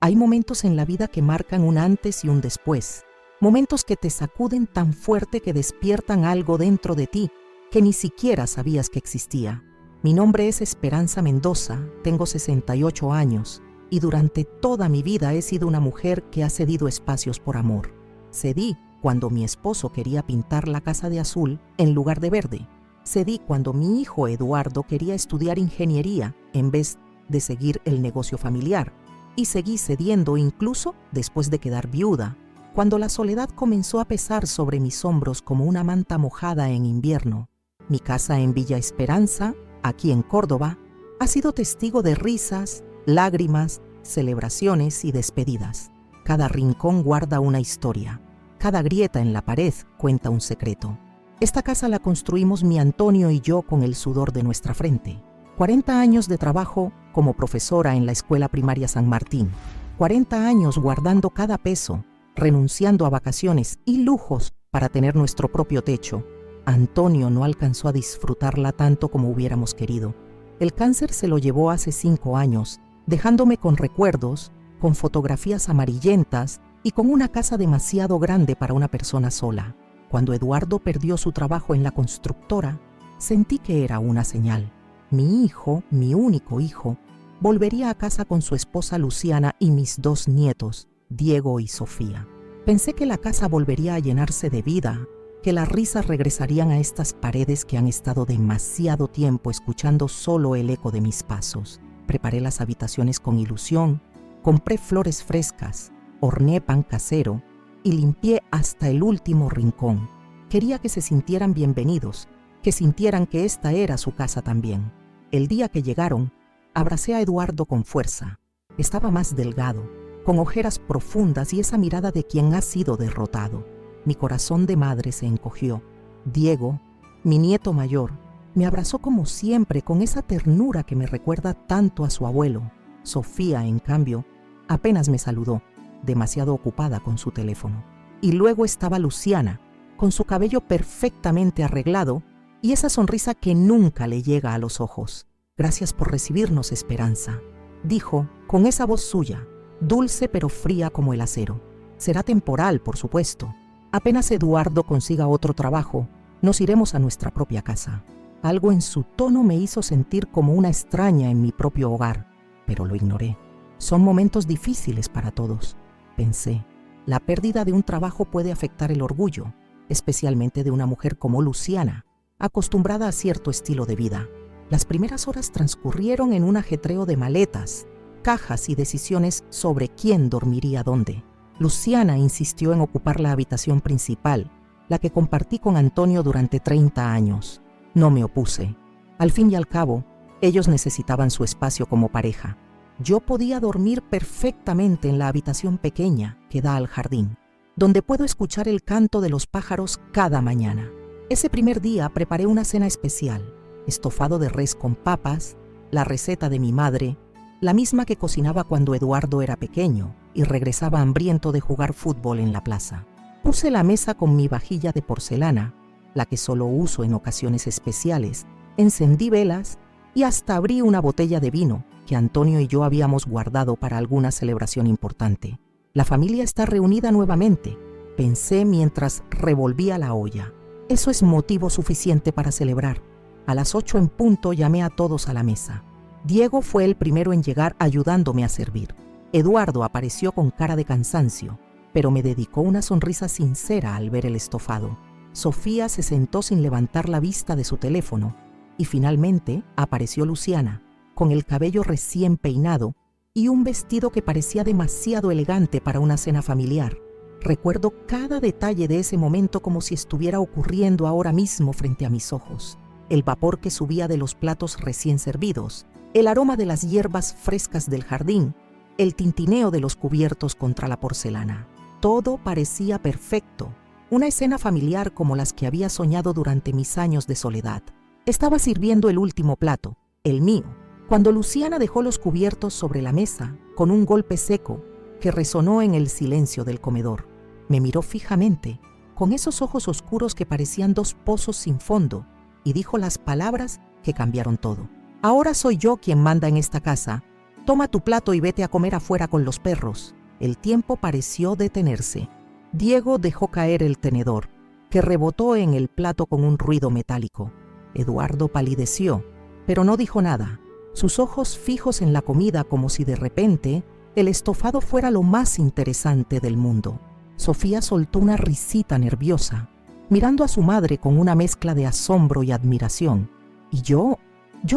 Hay momentos en la vida que marcan un antes y un después. Momentos que te sacuden tan fuerte que despiertan algo dentro de ti que ni siquiera sabías que existía. Mi nombre es Esperanza Mendoza, tengo 68 años y durante toda mi vida he sido una mujer que ha cedido espacios por amor. Cedí cuando mi esposo quería pintar la casa de azul en lugar de verde. Cedí cuando mi hijo Eduardo quería estudiar ingeniería en vez de seguir el negocio familiar. Y seguí cediendo incluso después de quedar viuda, cuando la soledad comenzó a pesar sobre mis hombros como una manta mojada en invierno. Mi casa en Villa Esperanza, aquí en Córdoba, ha sido testigo de risas, lágrimas, celebraciones y despedidas. Cada rincón guarda una historia. Cada grieta en la pared cuenta un secreto. Esta casa la construimos mi Antonio y yo con el sudor de nuestra frente. 40 años de trabajo como profesora en la Escuela Primaria San Martín. 40 años guardando cada peso, renunciando a vacaciones y lujos para tener nuestro propio techo. Antonio no alcanzó a disfrutarla tanto como hubiéramos querido. El cáncer se lo llevó hace 5 años, dejándome con recuerdos, con fotografías amarillentas y con una casa demasiado grande para una persona sola. Cuando Eduardo perdió su trabajo en la constructora, sentí que era una señal. Mi hijo, mi único hijo, volvería a casa con su esposa Luciana y mis 2 nietos, Diego y Sofía. Pensé que la casa volvería a llenarse de vida, que las risas regresarían a estas paredes que han estado demasiado tiempo escuchando solo el eco de mis pasos. Preparé las habitaciones con ilusión, compré flores frescas, horneé pan casero y limpié hasta el último rincón. Quería que se sintieran bienvenidos, que sintieran que esta era su casa también. El día que llegaron, abracé a Eduardo con fuerza. Estaba más delgado, con ojeras profundas y esa mirada de quien ha sido derrotado. Mi corazón de madre se encogió. Diego, mi nieto mayor, me abrazó como siempre con esa ternura que me recuerda tanto a su abuelo. Sofía, en cambio, apenas me saludó, demasiado ocupada con su teléfono. Y luego estaba Luciana, con su cabello perfectamente arreglado y esa sonrisa que nunca le llega a los ojos. Gracias por recibirnos, Esperanza, dijo con esa voz suya, dulce pero fría como el acero. Será temporal, por supuesto. Apenas Eduardo consiga otro trabajo, nos iremos a nuestra propia casa. Algo en su tono me hizo sentir como una extraña en mi propio hogar, pero lo ignoré. Son momentos difíciles para todos, pensé. La pérdida de un trabajo puede afectar el orgullo, especialmente de una mujer como Luciana, acostumbrada a cierto estilo de vida. Las primeras horas transcurrieron en un ajetreo de maletas, cajas y decisiones sobre quién dormiría dónde. Luciana insistió en ocupar la habitación principal, la que compartí con Antonio durante 30 años. No me opuse. Al fin y al cabo, ellos necesitaban su espacio como pareja. Yo podía dormir perfectamente en la habitación pequeña que da al jardín, donde puedo escuchar el canto de los pájaros cada mañana. Ese primer día preparé una cena especial, estofado de res con papas, la receta de mi madre, la misma que cocinaba cuando Eduardo era pequeño y regresaba hambriento de jugar fútbol en la plaza. Puse la mesa con mi vajilla de porcelana, la que solo uso en ocasiones especiales, encendí velas y hasta abrí una botella de vino que Antonio y yo habíamos guardado para alguna celebración importante. La familia está reunida nuevamente, pensé mientras revolvía la olla. Eso es motivo suficiente para celebrar. A las 8 en punto llamé a todos a la mesa. Diego fue el primero en llegar ayudándome a servir. Eduardo apareció con cara de cansancio, pero me dedicó una sonrisa sincera al ver el estofado. Sofía se sentó sin levantar la vista de su teléfono y finalmente apareció Luciana, con el cabello recién peinado y un vestido que parecía demasiado elegante para una cena familiar. Recuerdo cada detalle de ese momento como si estuviera ocurriendo ahora mismo frente a mis ojos. El vapor que subía de los platos recién servidos, el aroma de las hierbas frescas del jardín, el tintineo de los cubiertos contra la porcelana. Todo parecía perfecto, una escena familiar como las que había soñado durante mis años de soledad. Estaba sirviendo el último plato, el mío, cuando Luciana dejó los cubiertos sobre la mesa con un golpe seco que resonó en el silencio del comedor. Me miró fijamente, con esos ojos oscuros que parecían 2 pozos sin fondo, y dijo las palabras que cambiaron todo. Ahora soy yo quien manda en esta casa Toma tu plato y vete a comer afuera con los perros. El tiempo pareció detenerse. Diego dejó caer el tenedor, que rebotó en el plato con un ruido metálico. Eduardo palideció, pero no dijo nada, sus ojos fijos en la comida como si de repente el estofado fuera lo más interesante del mundo. Sofía soltó una risita nerviosa, mirando a su madre con una mezcla de asombro y admiración. Y yo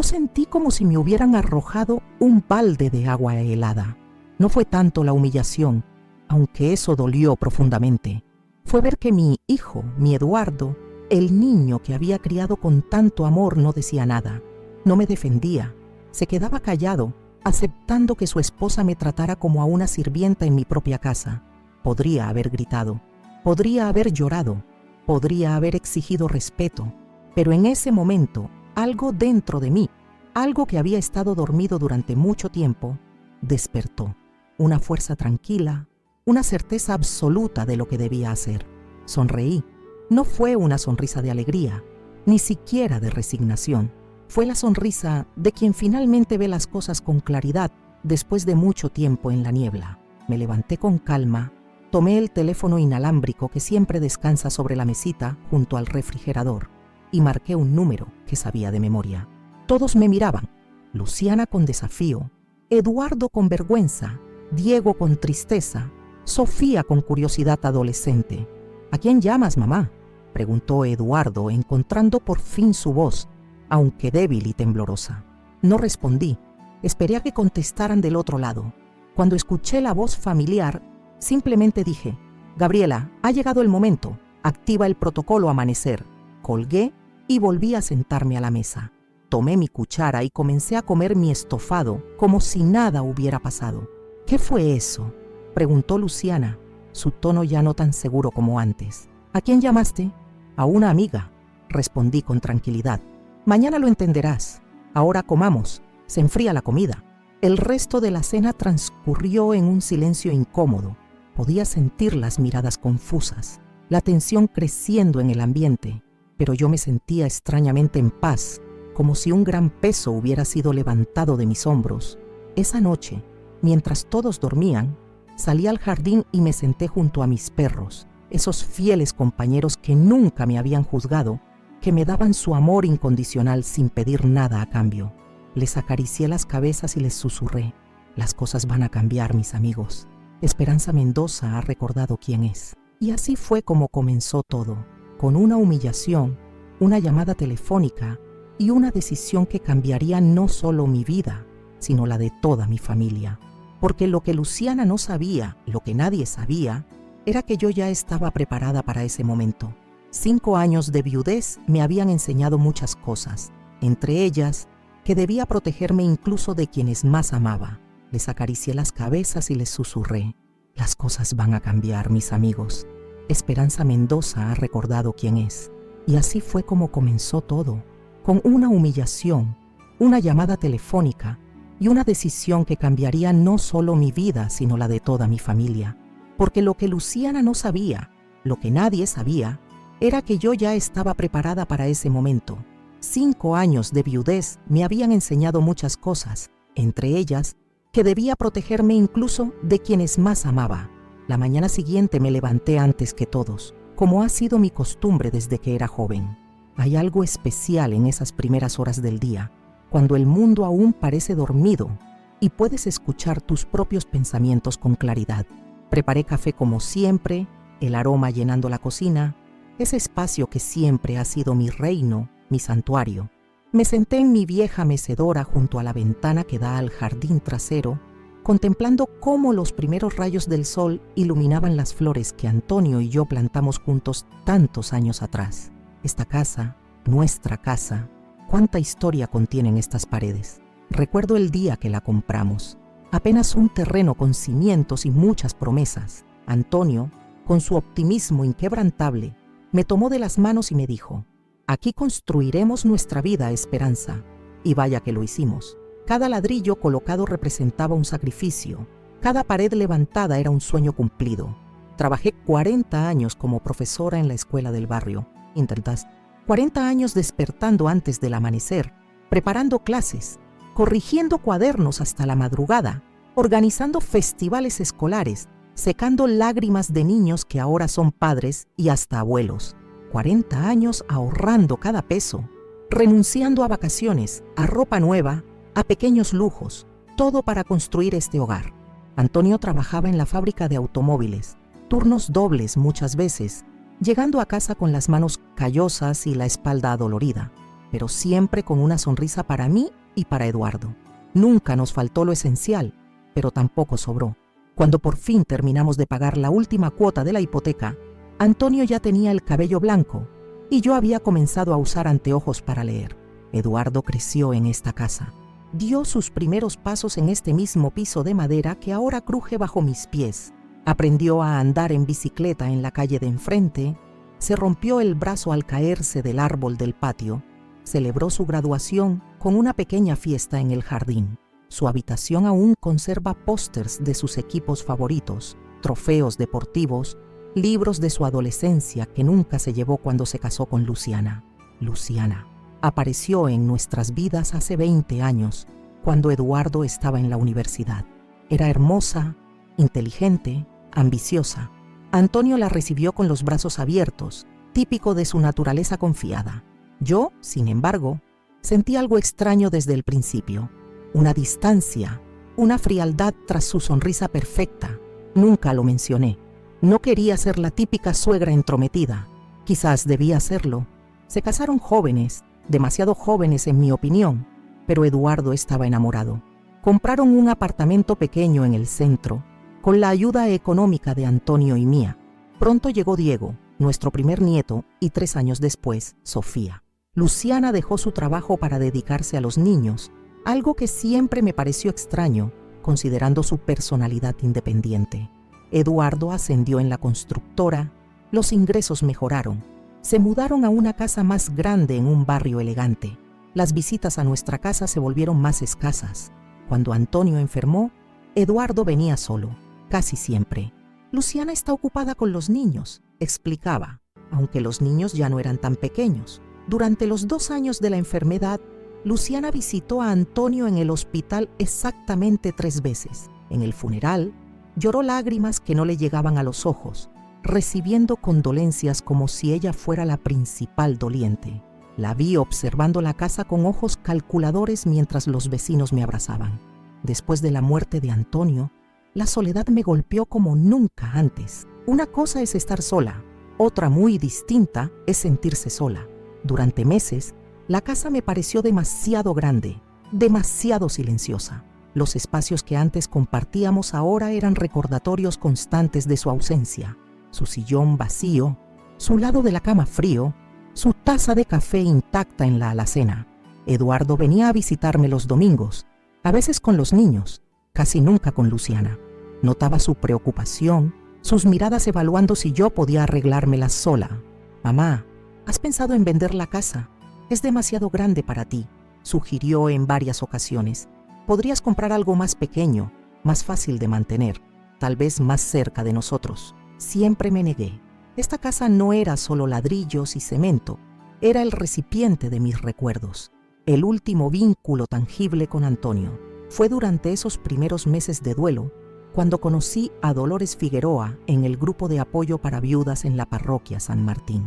sentí como si me hubieran arrojado un balde de agua helada. No fue tanto la humillación, aunque eso dolió profundamente. Fue ver que mi hijo, mi Eduardo, el niño que había criado con tanto amor, no decía nada. No me defendía. Se quedaba callado, aceptando que su esposa me tratara como a una sirvienta en mi propia casa. Podría haber gritado, podría haber llorado, podría haber exigido respeto, pero en ese momento, algo dentro de mí, algo que había estado dormido durante mucho tiempo, despertó. Una fuerza tranquila, una certeza absoluta de lo que debía hacer. Sonreí. No fue una sonrisa de alegría, ni siquiera de resignación. Fue la sonrisa de quien finalmente ve las cosas con claridad después de mucho tiempo en la niebla. Me levanté con calma, tomé el teléfono inalámbrico que siempre descansa sobre la mesita junto al refrigerador y marqué un número que sabía de memoria. Todos me miraban, Luciana con desafío, Eduardo con vergüenza, Diego con tristeza, Sofía con curiosidad adolescente. ¿A quién llamas, mamá?, preguntó Eduardo, encontrando por fin su voz, aunque débil y temblorosa. No respondí, esperé a que contestaran del otro lado. Cuando escuché la voz familiar, simplemente dije: Gabriela, ha llegado el momento, activa el protocolo amanecer. Colgué y volví a sentarme a la mesa. Tomé mi cuchara y comencé a comer mi estofado como si nada hubiera pasado. ¿Qué fue eso?, preguntó Luciana, su tono ya no tan seguro como antes. ¿A quién llamaste? A una amiga, respondí con tranquilidad. Mañana lo entenderás. Ahora comamos, se enfría la comida. El resto de la cena transcurrió en un silencio incómodo. Podía sentir las miradas confusas, la tensión creciendo en el ambiente, pero yo me sentía extrañamente en paz, como si un gran peso hubiera sido levantado de mis hombros. Esa noche, mientras todos dormían, salí al jardín y me senté junto a mis perros, esos fieles compañeros que nunca me habían juzgado, que me daban su amor incondicional sin pedir nada a cambio. Les acaricié las cabezas y les susurré: las cosas van a cambiar, mis amigos. Esperanza Mendoza ha recordado quién es. Y así fue como comenzó todo, con una humillación, una llamada telefónica y una decisión que cambiaría no solo mi vida, sino la de toda mi familia. Porque lo que Luciana no sabía, lo que nadie sabía, era que yo ya estaba preparada para ese momento. 5 años de viudez me habían enseñado muchas cosas, entre ellas que debía protegerme incluso de quienes más amaba. Les acaricié las cabezas y les susurré: las cosas van a cambiar, mis amigos. Esperanza Mendoza ha recordado quién es. Y así fue como comenzó todo, con una humillación, una llamada telefónica y una decisión que cambiaría no solo mi vida, sino la de toda mi familia. Porque lo que Luciana no sabía, lo que nadie sabía, era que yo ya estaba preparada para ese momento. 5 años de viudez me habían enseñado muchas cosas, entre ellas que debía protegerme incluso de quienes más amaba. La mañana siguiente me levanté antes que todos, como ha sido mi costumbre desde que era joven. Hay algo especial en esas primeras horas del día, cuando el mundo aún parece dormido y puedes escuchar tus propios pensamientos con claridad. Preparé café como siempre, el aroma llenando la cocina, ese espacio que siempre ha sido mi reino, mi santuario. Me senté en mi vieja mecedora junto a la ventana que da al jardín trasero, contemplando cómo los primeros rayos del sol iluminaban las flores que Antonio y yo plantamos juntos tantos años atrás. Esta casa, nuestra casa, cuánta historia contienen estas paredes. Recuerdo el día que la compramos. Apenas un terreno con cimientos y muchas promesas. Antonio, con su optimismo inquebrantable, me tomó de las manos y me dijo: aquí construiremos nuestra vida, Esperanza. Y vaya que lo hicimos. Cada ladrillo colocado representaba un sacrificio. Cada pared levantada era un sueño cumplido. Trabajé 40 años como profesora en la escuela del barrio. Intentaste 40 años despertando antes del amanecer, preparando clases, corrigiendo cuadernos hasta la madrugada, organizando festivales escolares, secando lágrimas de niños que ahora son padres y hasta abuelos. 40 años ahorrando cada peso, renunciando a vacaciones, a ropa nueva, a pequeños lujos, todo para construir este hogar. Antonio trabajaba en la fábrica de automóviles, turnos dobles muchas veces, llegando a casa con las manos callosas y la espalda adolorida, pero siempre con una sonrisa para mí y para Eduardo. Nunca nos faltó lo esencial, pero tampoco sobró. Cuando por fin terminamos de pagar la última cuota de la hipoteca, Antonio ya tenía el cabello blanco y yo había comenzado a usar anteojos para leer. Eduardo creció en esta casa. Dio sus primeros pasos en este mismo piso de madera que ahora cruje bajo mis pies. Aprendió a andar en bicicleta en la calle de enfrente, se rompió el brazo al caerse del árbol del patio, celebró su graduación con una pequeña fiesta en el jardín. Su habitación aún conserva pósters de sus equipos favoritos, trofeos deportivos, libros de su adolescencia que nunca se llevó cuando se casó con Luciana. Luciana apareció en nuestras vidas hace 20 años, cuando Eduardo estaba en la universidad. Era hermosa, inteligente, ambiciosa. Antonio la recibió con los brazos abiertos, típico de su naturaleza confiada. Yo, sin embargo, sentí algo extraño desde el principio. Una distancia, una frialdad tras su sonrisa perfecta. Nunca lo mencioné. No quería ser la típica suegra entrometida. Quizás debía serlo. Se casaron jóvenes, demasiado jóvenes en mi opinión, pero Eduardo estaba enamorado. Compraron un apartamento pequeño en el centro, con la ayuda económica de Antonio y mía. Pronto llegó Diego, nuestro primer nieto, y 3 años después, Sofía. Luciana dejó su trabajo para dedicarse a los niños, algo que siempre me pareció extraño, considerando su personalidad independiente. Eduardo ascendió en la constructora, los ingresos mejoraron. Se mudaron a una casa más grande en un barrio elegante. Las visitas a nuestra casa se volvieron más escasas. Cuando Antonio enfermó, Eduardo venía solo, casi siempre. Luciana está ocupada con los niños, explicaba, aunque los niños ya no eran tan pequeños. Durante los 2 años de la enfermedad, Luciana visitó a Antonio en el hospital exactamente 3 veces. En el funeral, lloró lágrimas que no le llegaban a los ojos, recibiendo condolencias como si ella fuera la principal doliente. La vi observando la casa con ojos calculadores mientras los vecinos me abrazaban. Después de la muerte de Antonio, la soledad me golpeó como nunca antes. Una cosa es estar sola, otra muy distinta es sentirse sola. Durante meses, la casa me pareció demasiado grande, demasiado silenciosa. Los espacios que antes compartíamos ahora eran recordatorios constantes de su ausencia. Su sillón vacío, su lado de la cama frío, su taza de café intacta en la alacena. Eduardo venía a visitarme los domingos, a veces con los niños, casi nunca con Luciana. Notaba su preocupación, sus miradas evaluando si yo podía arreglármelas sola. «Mamá, ¿has pensado en vender la casa? Es demasiado grande para ti», sugirió en varias ocasiones. «Podrías comprar algo más pequeño, más fácil de mantener, tal vez más cerca de nosotros». Siempre me negué. Esta casa no era solo ladrillos y cemento, era el recipiente de mis recuerdos, el último vínculo tangible con Antonio. Fue durante esos primeros meses de duelo cuando conocí a Dolores Figueroa en el grupo de apoyo para viudas en la parroquia San Martín.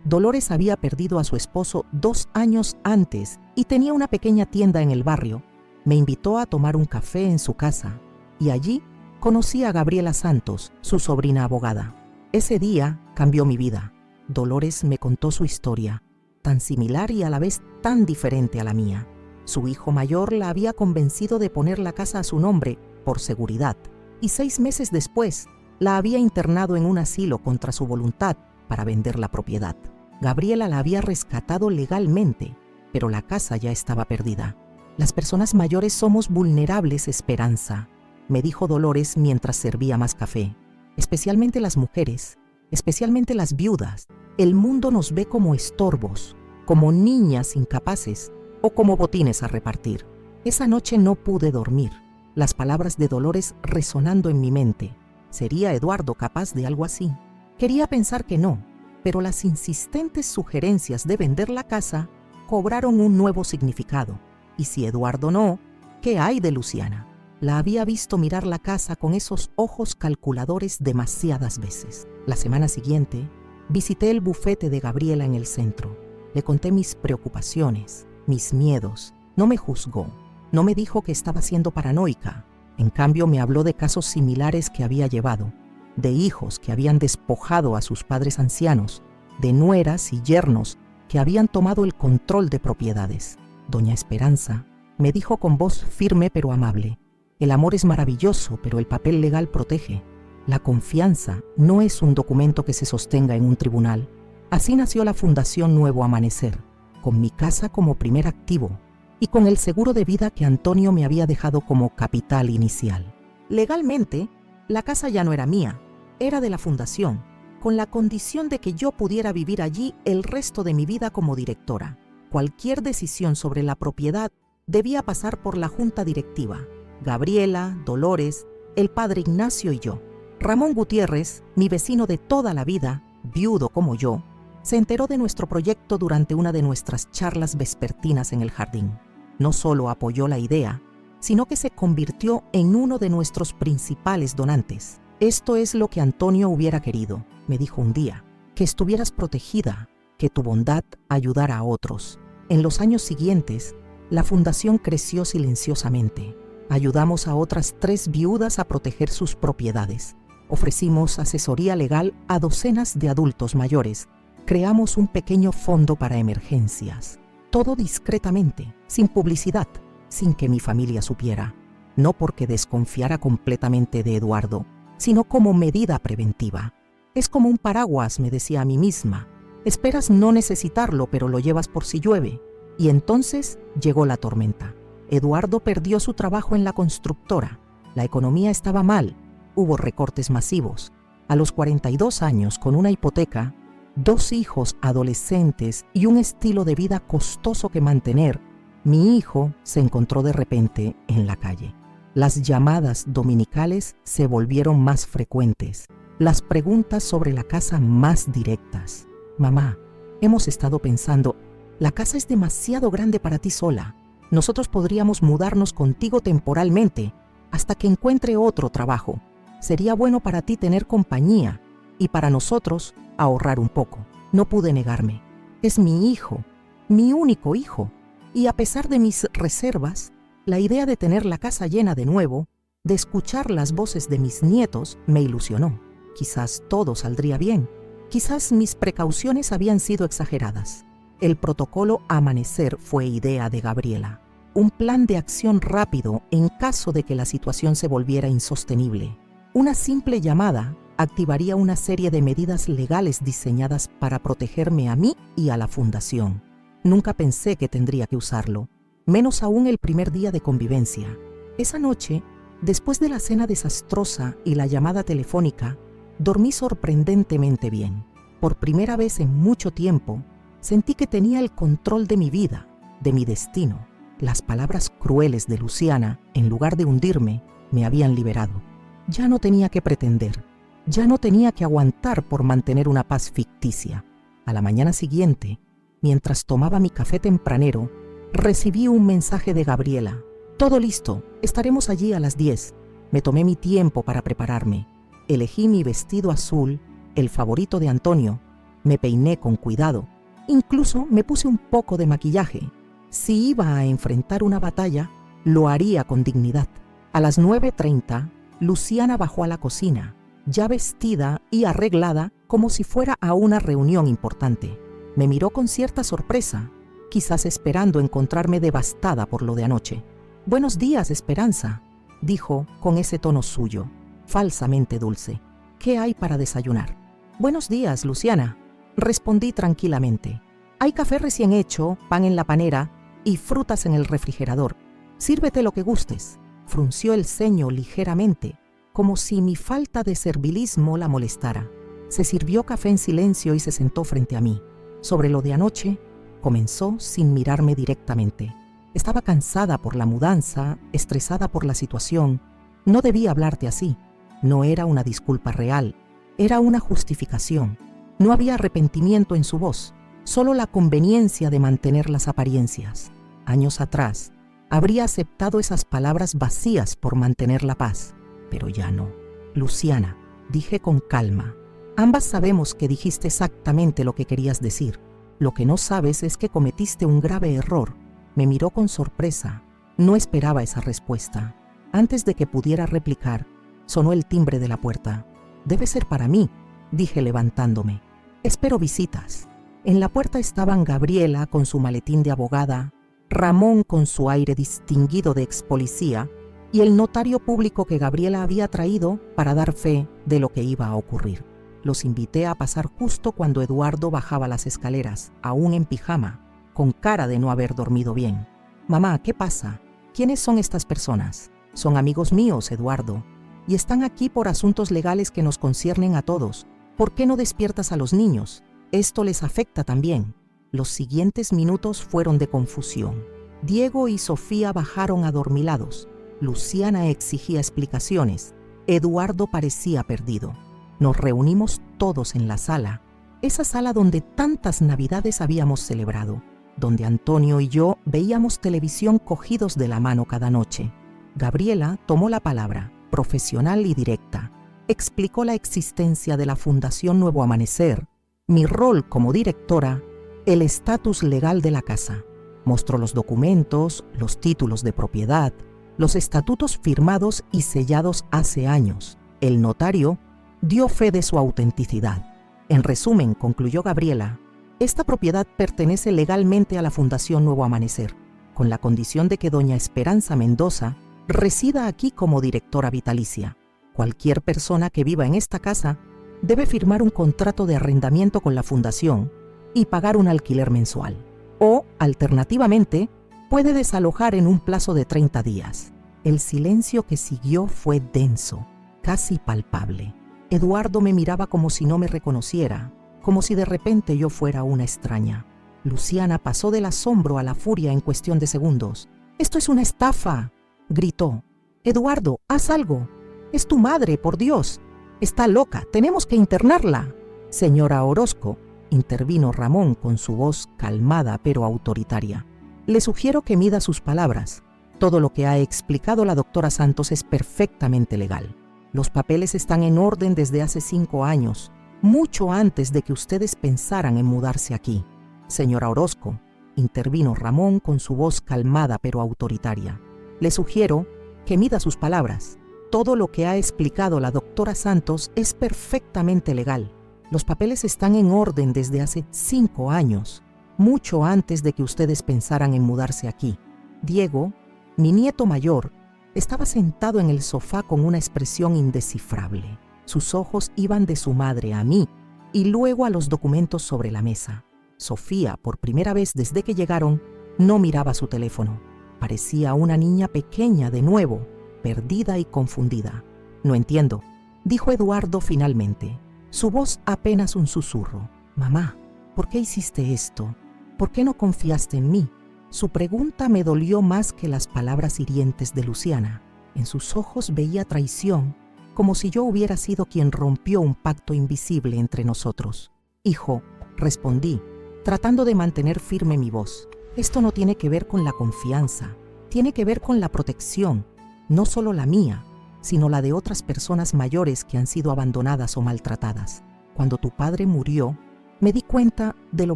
Dolores había perdido a su esposo 2 años antes y tenía una pequeña tienda en el barrio. Me invitó a tomar un café en su casa y allí conocí a Gabriela Santos, su sobrina abogada. Ese día cambió mi vida. Dolores me contó su historia, tan similar y a la vez tan diferente a la mía. Su hijo mayor la había convencido de poner la casa a su nombre por seguridad, y 6 meses después la había internado en un asilo contra su voluntad para vender la propiedad. Gabriela la había rescatado legalmente, pero la casa ya estaba perdida. «Las personas mayores somos vulnerables, Esperanza», me dijo Dolores mientras servía más café. «Especialmente las mujeres, especialmente las viudas. El mundo nos ve como estorbos, como niñas incapaces o como botines a repartir». Esa noche no pude dormir, las palabras de Dolores resonando en mi mente. ¿Sería Eduardo capaz de algo así? Quería pensar que no, pero las insistentes sugerencias de vender la casa cobraron un nuevo significado. Y si Eduardo no, ¿Qué hay de Luciana? La había visto mirar la casa con esos ojos calculadores demasiadas veces. La semana siguiente, visité el bufete de Gabriela en el centro. Le conté mis preocupaciones, mis miedos. No me juzgó. No me dijo que estaba siendo paranoica. En cambio, me habló de casos similares que había llevado, de hijos que habían despojado a sus padres ancianos, de nueras y yernos que habían tomado el control de propiedades. Doña Esperanza me dijo con voz firme pero amable: el amor es maravilloso, pero el papel legal protege. La confianza no es un documento que se sostenga en un tribunal. Así nació la Fundación Nuevo Amanecer, con mi casa como primer activo y con el seguro de vida que Antonio me había dejado como capital inicial. Legalmente, la casa ya no era mía, era de la fundación, con la condición de que yo pudiera vivir allí el resto de mi vida como directora. Cualquier decisión sobre la propiedad debía pasar por la junta directiva: Gabriela, Dolores, el padre Ignacio y yo. Ramón Gutiérrez, mi vecino de toda la vida, viudo como yo, se enteró de nuestro proyecto durante una de nuestras charlas vespertinas en el jardín. No solo apoyó la idea, sino que se convirtió en uno de nuestros principales donantes. Esto es lo que Antonio hubiera querido, me dijo un día: que estuvieras protegida, que tu bondad ayudara a otros. En los años siguientes, la fundación creció silenciosamente. Ayudamos a otras 3 viudas a proteger sus propiedades. Ofrecimos asesoría legal a docenas de adultos mayores. Creamos un pequeño fondo para emergencias. Todo discretamente, sin publicidad, sin que mi familia supiera. No porque desconfiara completamente de Eduardo, sino como medida preventiva. Es como un paraguas, me decía a mí misma. Esperas no necesitarlo, pero lo llevas por si llueve. Y entonces llegó la tormenta. Eduardo perdió su trabajo en la constructora. La economía estaba mal. Hubo recortes masivos. A los 42 años, con una hipoteca, 2 hijos adolescentes y un estilo de vida costoso que mantener, mi hijo se encontró de repente en la calle. Las llamadas dominicales se volvieron más frecuentes, las preguntas sobre la casa más directas. Mamá, hemos estado pensando, la casa es demasiado grande para ti sola. Nosotros podríamos mudarnos contigo temporalmente hasta que encuentre otro trabajo. Sería bueno para ti tener compañía y para nosotros ahorrar un poco. No pude negarme. Es mi hijo, mi único hijo. Y a pesar de mis reservas, la idea de tener la casa llena de nuevo, de escuchar las voces de mis nietos, me ilusionó. Quizás todo saldría bien. Quizás mis precauciones habían sido exageradas. El protocolo Amanecer fue idea de Gabriela. Un plan de acción rápido en caso de que la situación se volviera insostenible. Una simple llamada activaría una serie de medidas legales diseñadas para protegerme a mí y a la fundación. Nunca pensé que tendría que usarlo, menos aún el primer día de convivencia. Esa noche, después de la cena desastrosa y la llamada telefónica, dormí sorprendentemente bien. Por primera vez en mucho tiempo, sentí que tenía el control de mi vida, de mi destino. Las palabras crueles de Luciana, en lugar de hundirme, me habían liberado. Ya no tenía que pretender. Ya no tenía que aguantar por mantener una paz ficticia. A la mañana siguiente, mientras tomaba mi café tempranero, recibí un mensaje de Gabriela. Todo listo, estaremos allí a las 10. Me tomé mi tiempo para prepararme. Elegí mi vestido azul, el favorito de Antonio. Me peiné con cuidado. Incluso me puse un poco de maquillaje. Si iba a enfrentar una batalla, lo haría con dignidad. A las 9:30, Luciana bajó a la cocina, ya vestida y arreglada como si fuera a una reunión importante. Me miró con cierta sorpresa, quizás esperando encontrarme devastada por lo de anoche. «Buenos días, Esperanza», dijo con ese tono suyo, falsamente dulce. «¿Qué hay para desayunar?» «Buenos días, Luciana», respondí tranquilamente. «Hay café recién hecho, pan en la panera y frutas en el refrigerador. Sírvete lo que gustes». Frunció el ceño ligeramente, como si mi falta de servilismo la molestara. Se sirvió café en silencio y se sentó frente a mí. Sobre lo de anoche, comenzó sin mirarme directamente. Estaba cansada por la mudanza, estresada por la situación. No debía hablarte así. No era una disculpa real, era una justificación. No había arrepentimiento en su voz, solo la conveniencia de mantener las apariencias. Años atrás, habría aceptado esas palabras vacías por mantener la paz, pero ya no. Luciana, dije con calma, ambas sabemos que dijiste exactamente lo que querías decir. Lo que no sabes es que cometiste un grave error. Me miró con sorpresa. No esperaba esa respuesta. Antes de que pudiera replicar, sonó el timbre de la puerta. Debe ser para mí, dije levantándome. Espero visitas. En la puerta estaban Gabriela con su maletín de abogada, Ramón con su aire distinguido de ex policía y el notario público que Gabriela había traído para dar fe de lo que iba a ocurrir. Los invité a pasar justo cuando Eduardo bajaba las escaleras, aún en pijama, con cara de no haber dormido bien. Mamá, ¿qué pasa? ¿Quiénes son estas personas? Son amigos míos, Eduardo, y están aquí por asuntos legales que nos conciernen a todos. ¿Por qué no despiertas a los niños? Esto les afecta también. Los siguientes minutos fueron de confusión. Diego y Sofía bajaron adormilados. Luciana exigía explicaciones. Eduardo parecía perdido. Nos reunimos todos en la sala, esa sala donde tantas Navidades habíamos celebrado, donde Antonio y yo veíamos televisión cogidos de la mano cada noche. Gabriela tomó la palabra, profesional y directa. Explicó la existencia de la Fundación Nuevo Amanecer, mi rol como directora, el estatus legal de la casa. Mostró los documentos, los títulos de propiedad, los estatutos firmados y sellados hace años. El notario dio fe de su autenticidad. En resumen, concluyó Gabriela, esta propiedad pertenece legalmente a la Fundación Nuevo Amanecer, con la condición de que doña Esperanza Mendoza resida aquí como directora vitalicia. Cualquier persona que viva en esta casa debe firmar un contrato de arrendamiento con la fundación y pagar un alquiler mensual. O, alternativamente, puede desalojar en un plazo de 30 días. El silencio que siguió fue denso, casi palpable. Eduardo me miraba como si no me reconociera, como si de repente yo fuera una extraña. Luciana pasó del asombro a la furia en cuestión de segundos. «¡Esto es una estafa!», gritó. «Eduardo, haz algo. Es tu madre, por Dios. Está loca, tenemos que internarla». «Señora Orozco», intervino Ramón con su voz calmada pero autoritaria. «Le sugiero que mida sus palabras. Todo lo que ha explicado la doctora Santos es perfectamente legal. Los papeles están en orden desde hace 5 años, mucho antes de que ustedes pensaran en mudarse aquí». «Señora Orozco», intervino Ramón con su voz calmada pero autoritaria, «le sugiero que mida sus palabras. Todo lo que ha explicado la doctora Santos es perfectamente legal. Los papeles están en orden desde hace 5 años, mucho antes de que ustedes pensaran en mudarse aquí». Diego, mi nieto mayor, estaba sentado en el sofá con una expresión indescifrable. Sus ojos iban de su madre a mí y luego a los documentos sobre la mesa. Sofía, por primera vez desde que llegaron, no miraba su teléfono. Parecía una niña pequeña de nuevo, perdida y confundida. «No entiendo», dijo Eduardo finalmente, su voz apenas un susurro. «Mamá, ¿por qué hiciste esto? ¿Por qué no confiaste en mí?». Su pregunta me dolió más que las palabras hirientes de Luciana. En sus ojos veía traición, como si yo hubiera sido quien rompió un pacto invisible entre nosotros. «Hijo», respondí, tratando de mantener firme mi voz, «esto no tiene que ver con la confianza, tiene que ver con la protección, no solo la mía, sino la de otras personas mayores que han sido abandonadas o maltratadas. Cuando tu padre murió, me di cuenta de lo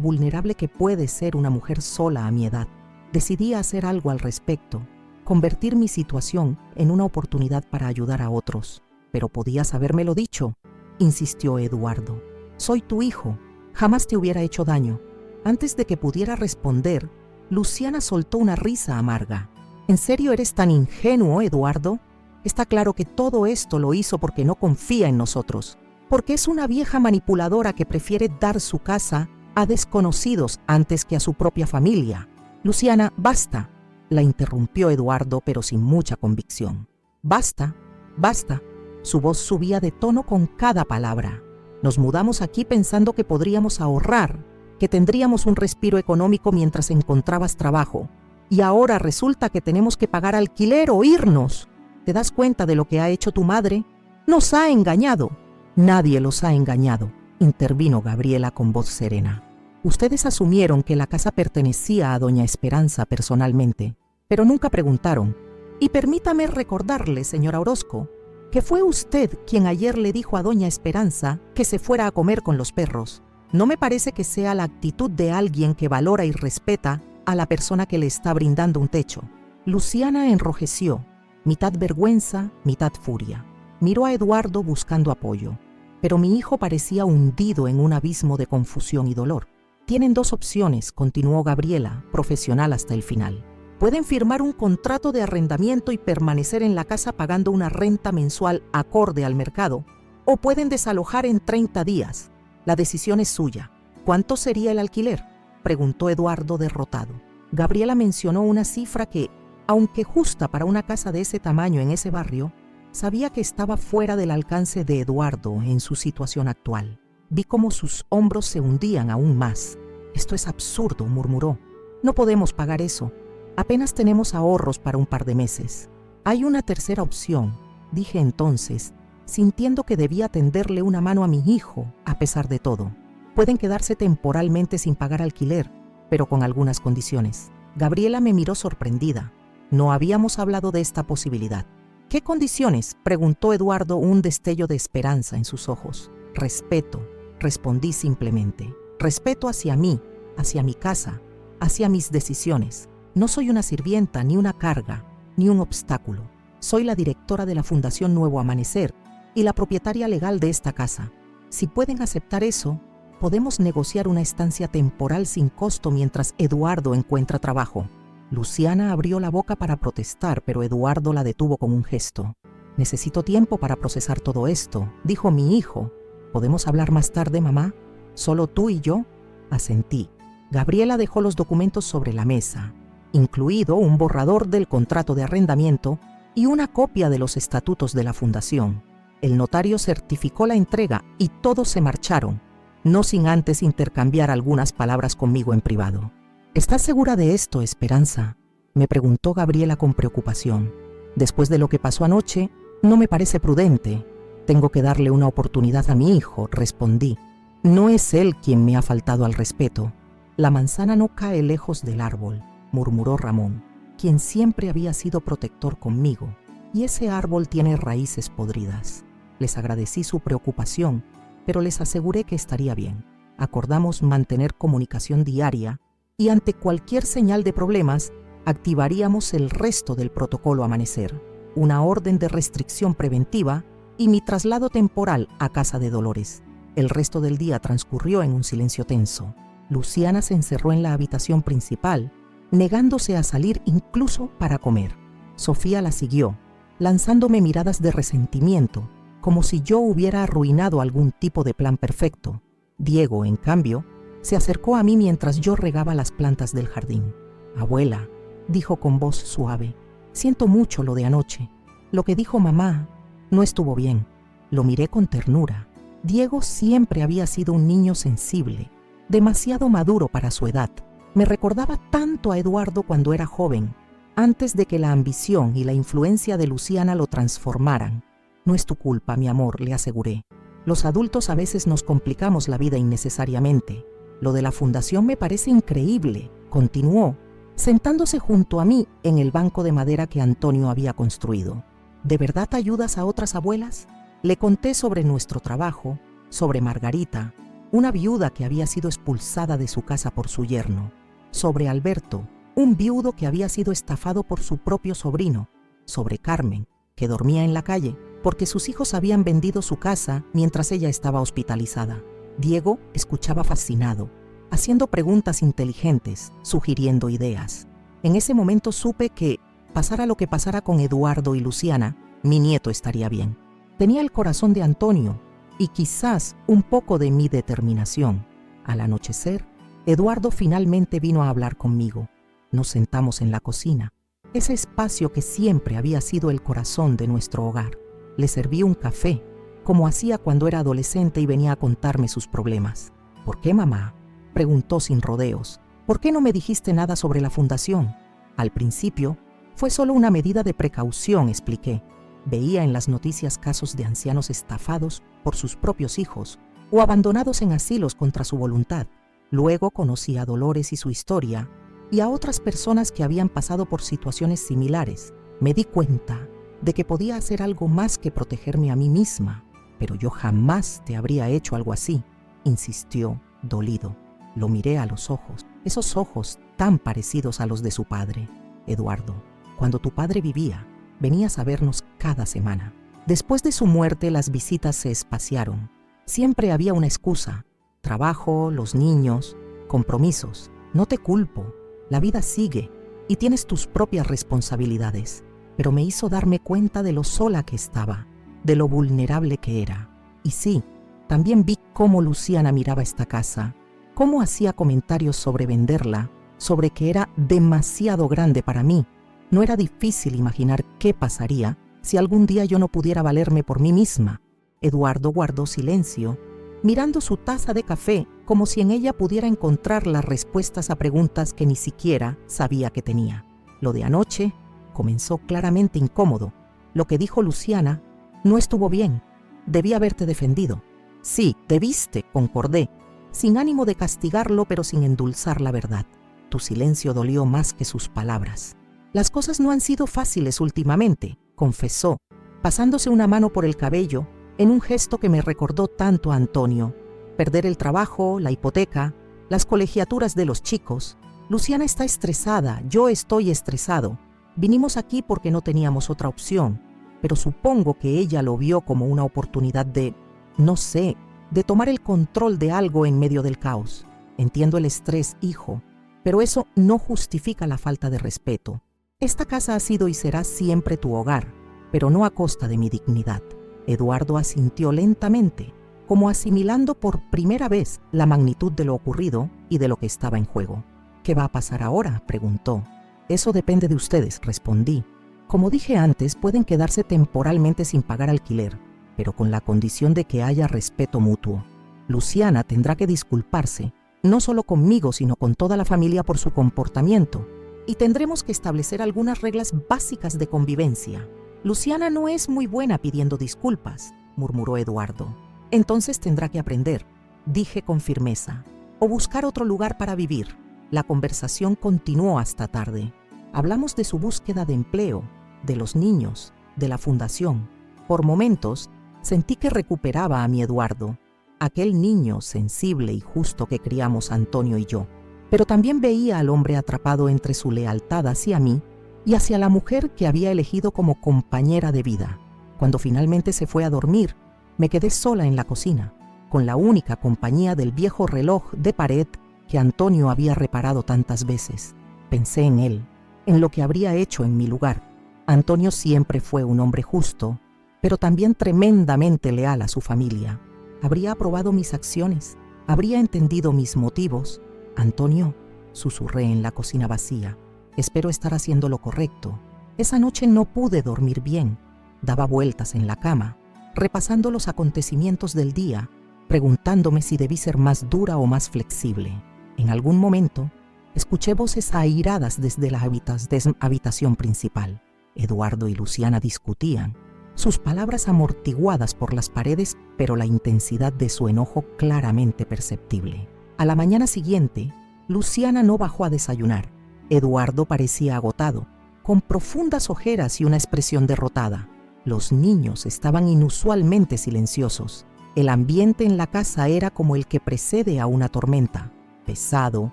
vulnerable que puede ser una mujer sola a mi edad. Decidí hacer algo al respecto, convertir mi situación en una oportunidad para ayudar a otros. «Pero podías habérmelo dicho», insistió Eduardo. «Soy tu hijo, jamás te hubiera hecho daño». Antes de que pudiera responder, Luciana soltó una risa amarga. «¿En serio eres tan ingenuo, Eduardo? Está claro que todo esto lo hizo porque no confía en nosotros, porque es una vieja manipuladora que prefiere dar su casa a desconocidos antes que a su propia familia». «Luciana, basta», la interrumpió Eduardo, pero sin mucha convicción. «Basta, basta». Su voz subía de tono con cada palabra. «Nos mudamos aquí pensando que podríamos ahorrar, que tendríamos un respiro económico mientras encontrabas trabajo. Y ahora resulta que tenemos que pagar alquiler o irnos. ¿Te das cuenta de lo que ha hecho tu madre? Nos ha engañado». «Nadie los ha engañado», intervino Gabriela con voz serena. «Ustedes asumieron que la casa pertenecía a doña Esperanza personalmente. pero nunca preguntaron. Y permítame recordarle, señora Orozco, que fue usted quien ayer le dijo a doña Esperanza que se fuera a comer con los perros. No me parece que sea la actitud de alguien que valora y respeta a la persona que le está brindando un techo. Luciana enrojeció, mitad vergüenza, mitad furia. Miró a Eduardo buscando apoyo, pero mi hijo parecía hundido en un abismo de confusión y dolor. Tienen dos opciones, continuó Gabriela, profesional hasta el final. Pueden firmar un contrato de arrendamiento y permanecer en la casa pagando una renta mensual acorde al mercado, o pueden desalojar en 30 días. La decisión es suya. ¿Cuánto sería el alquiler?, preguntó Eduardo derrotado. Gabriela mencionó una cifra que, aunque justa para una casa de ese tamaño en ese barrio, sabía que estaba fuera del alcance de Eduardo en su situación actual. Vi cómo sus hombros se hundían aún más. «Esto es absurdo», murmuró. «No podemos pagar eso. Apenas tenemos ahorros para un par de meses». «Hay una tercera opción», dije entonces, sintiendo que debía tenderle una mano a mi hijo, a pesar de todo. «Pueden quedarse temporalmente sin pagar alquiler, pero con algunas condiciones». Gabriela me miró sorprendida. No habíamos hablado de esta posibilidad. «¿Qué condiciones?», preguntó Eduardo, un destello de esperanza en sus ojos. «Respeto», respondí simplemente. «Respeto hacia mí, hacia mi casa, hacia mis decisiones. No soy una sirvienta, ni una carga, ni un obstáculo. Soy la directora de la Fundación Nuevo Amanecer y la propietaria legal de esta casa. Si pueden aceptar eso, podemos negociar una estancia temporal sin costo mientras Eduardo encuentra trabajo». Luciana abrió la boca para protestar, pero Eduardo la detuvo con un gesto. «Necesito tiempo para procesar todo esto», dijo mi hijo. «¿Podemos hablar más tarde, mamá? ¿Solo tú y yo?». Asentí. Gabriela dejó los documentos sobre la mesa, incluido un borrador del contrato de arrendamiento y una copia de los estatutos de la fundación. El notario certificó la entrega y todos se marcharon, no sin antes intercambiar algunas palabras conmigo en privado. «¿Estás segura de esto, Esperanza?», me preguntó Gabriela con preocupación. «Después de lo que pasó anoche, no me parece prudente. Tengo que darle una oportunidad a mi hijo», respondí. «No es él quien me ha faltado al respeto». «La manzana no cae lejos del árbol», murmuró Ramón, quien siempre había sido protector conmigo, «y ese árbol tiene raíces podridas». Les agradecí su preocupación, pero les aseguré que estaría bien. Acordamos mantener comunicación diaria y ante cualquier señal de problemas, activaríamos el resto del protocolo Amanecer, una orden de restricción preventiva y mi traslado temporal a casa de Dolores. El resto del día transcurrió en un silencio tenso. Luciana se encerró en la habitación principal, negándose a salir incluso para comer. Sofía la siguió, lanzándome miradas de resentimiento, como si yo hubiera arruinado algún tipo de plan perfecto. Diego, en cambio, se acercó a mí mientras yo regaba las plantas del jardín. «Abuela», dijo con voz suave, «siento mucho lo de anoche. Lo que dijo mamá no estuvo bien». Lo miré con ternura. Diego siempre había sido un niño sensible, demasiado maduro para su edad. Me recordaba tanto a Eduardo cuando era joven, antes de que la ambición y la influencia de Luciana lo transformaran. «No es tu culpa, mi amor», le aseguré. «Los adultos a veces nos complicamos la vida innecesariamente. Lo de la fundación me parece increíble», continuó, sentándose junto a mí en el banco de madera que Antonio había construido. «¿De verdad ayudas a otras abuelas?». Le conté sobre nuestro trabajo, sobre Margarita, una viuda que había sido expulsada de su casa por su yerno, sobre Alberto, un viudo que había sido estafado por su propio sobrino, sobre Carmen, que dormía en la calle porque sus hijos habían vendido su casa mientras ella estaba hospitalizada. Diego escuchaba fascinado, haciendo preguntas inteligentes, sugiriendo ideas. En ese momento supe que, pasara lo que pasara con Eduardo y Luciana, mi nieto estaría bien. Tenía el corazón de Antonio y quizás un poco de mi determinación. Al anochecer, Eduardo finalmente vino a hablar conmigo. Nos sentamos en la cocina, ese espacio que siempre había sido el corazón de nuestro hogar. Le serví un café, como hacía cuando era adolescente y venía a contarme sus problemas. «¿Por qué, mamá?», preguntó sin rodeos. «¿Por qué no me dijiste nada sobre la fundación?». «Al principio, fue solo una medida de precaución», expliqué. Veía en las noticias casos de ancianos estafados por sus propios hijos o abandonados en asilos contra su voluntad. Luego conocí a Dolores y su historia y a otras personas que habían pasado por situaciones similares. Me di cuenta de que podía hacer algo más que protegerme a mí misma. Pero yo jamás te habría hecho algo así, insistió, dolido. Lo miré a los ojos, esos ojos tan parecidos a los de su padre. Eduardo, cuando tu padre vivía, venías a vernos cada semana. Después de su muerte, las visitas se espaciaron. Siempre había una excusa: trabajo, los niños, compromisos. No te culpo, la vida sigue y tienes tus propias responsabilidades. Pero me hizo darme cuenta de lo sola que estaba, de lo vulnerable que era. Y sí, también vi cómo Luciana miraba esta casa, cómo hacía comentarios sobre venderla, sobre que era demasiado grande para mí. No era difícil imaginar qué pasaría si algún día yo no pudiera valerme por mí misma. Eduardo guardó silencio, mirando su taza de café como si en ella pudiera encontrar las respuestas a preguntas que ni siquiera sabía que tenía. Lo de anoche comenzó claramente incómodo. Lo que dijo Luciana no estuvo bien. Debí haberte defendido. Sí, debiste, concordé, sin ánimo de castigarlo, pero sin endulzar la verdad. Tu silencio dolió más que sus palabras. Las cosas no han sido fáciles últimamente, confesó, pasándose una mano por el cabello en un gesto que me recordó tanto a Antonio. Perder el trabajo, la hipoteca, las colegiaturas de los chicos. Luciana está estresada, yo estoy estresado. Vinimos aquí porque no teníamos otra opción, pero supongo que ella lo vio como una oportunidad de, no sé, de tomar el control de algo en medio del caos. Entiendo el estrés, hijo, pero eso no justifica la falta de respeto. Esta casa ha sido y será siempre tu hogar, pero no a costa de mi dignidad. Eduardo asintió lentamente, como asimilando por primera vez la magnitud de lo ocurrido y de lo que estaba en juego. ¿Qué va a pasar ahora?, preguntó. Eso depende de ustedes, respondí. Como dije antes, pueden quedarse temporalmente sin pagar alquiler, pero con la condición de que haya respeto mutuo. Luciana tendrá que disculparse, no solo conmigo, sino con toda la familia por su comportamiento, y tendremos que establecer algunas reglas básicas de convivencia. Luciana no es muy buena pidiendo disculpas, murmuró Eduardo. Entonces tendrá que aprender, dije con firmeza, o buscar otro lugar para vivir. La conversación continuó hasta tarde. Hablamos de su búsqueda de empleo, de los niños, de la fundación. Por momentos, sentí que recuperaba a mi Eduardo, aquel niño sensible y justo que criamos Antonio y yo. Pero también veía al hombre atrapado entre su lealtad hacia mí y hacia la mujer que había elegido como compañera de vida. Cuando finalmente se fue a dormir, me quedé sola en la cocina, con la única compañía del viejo reloj de pared que Antonio había reparado tantas veces. Pensé en él, en lo que habría hecho en mi lugar. Antonio siempre fue un hombre justo, pero también tremendamente leal a su familia. Habría aprobado mis acciones, habría entendido mis motivos. Antonio, susurré en la cocina vacía, espero estar haciendo lo correcto. Esa noche no pude dormir bien. Daba vueltas en la cama, repasando los acontecimientos del día, preguntándome si debí ser más dura o más flexible. En algún momento, escuché voces airadas desde la habitación principal. Eduardo y Luciana discutían, sus palabras amortiguadas por las paredes, pero la intensidad de su enojo claramente perceptible. A la mañana siguiente, Luciana no bajó a desayunar. Eduardo parecía agotado, con profundas ojeras y una expresión derrotada. Los niños estaban inusualmente silenciosos. El ambiente en la casa era como el que precede a una tormenta, pesado,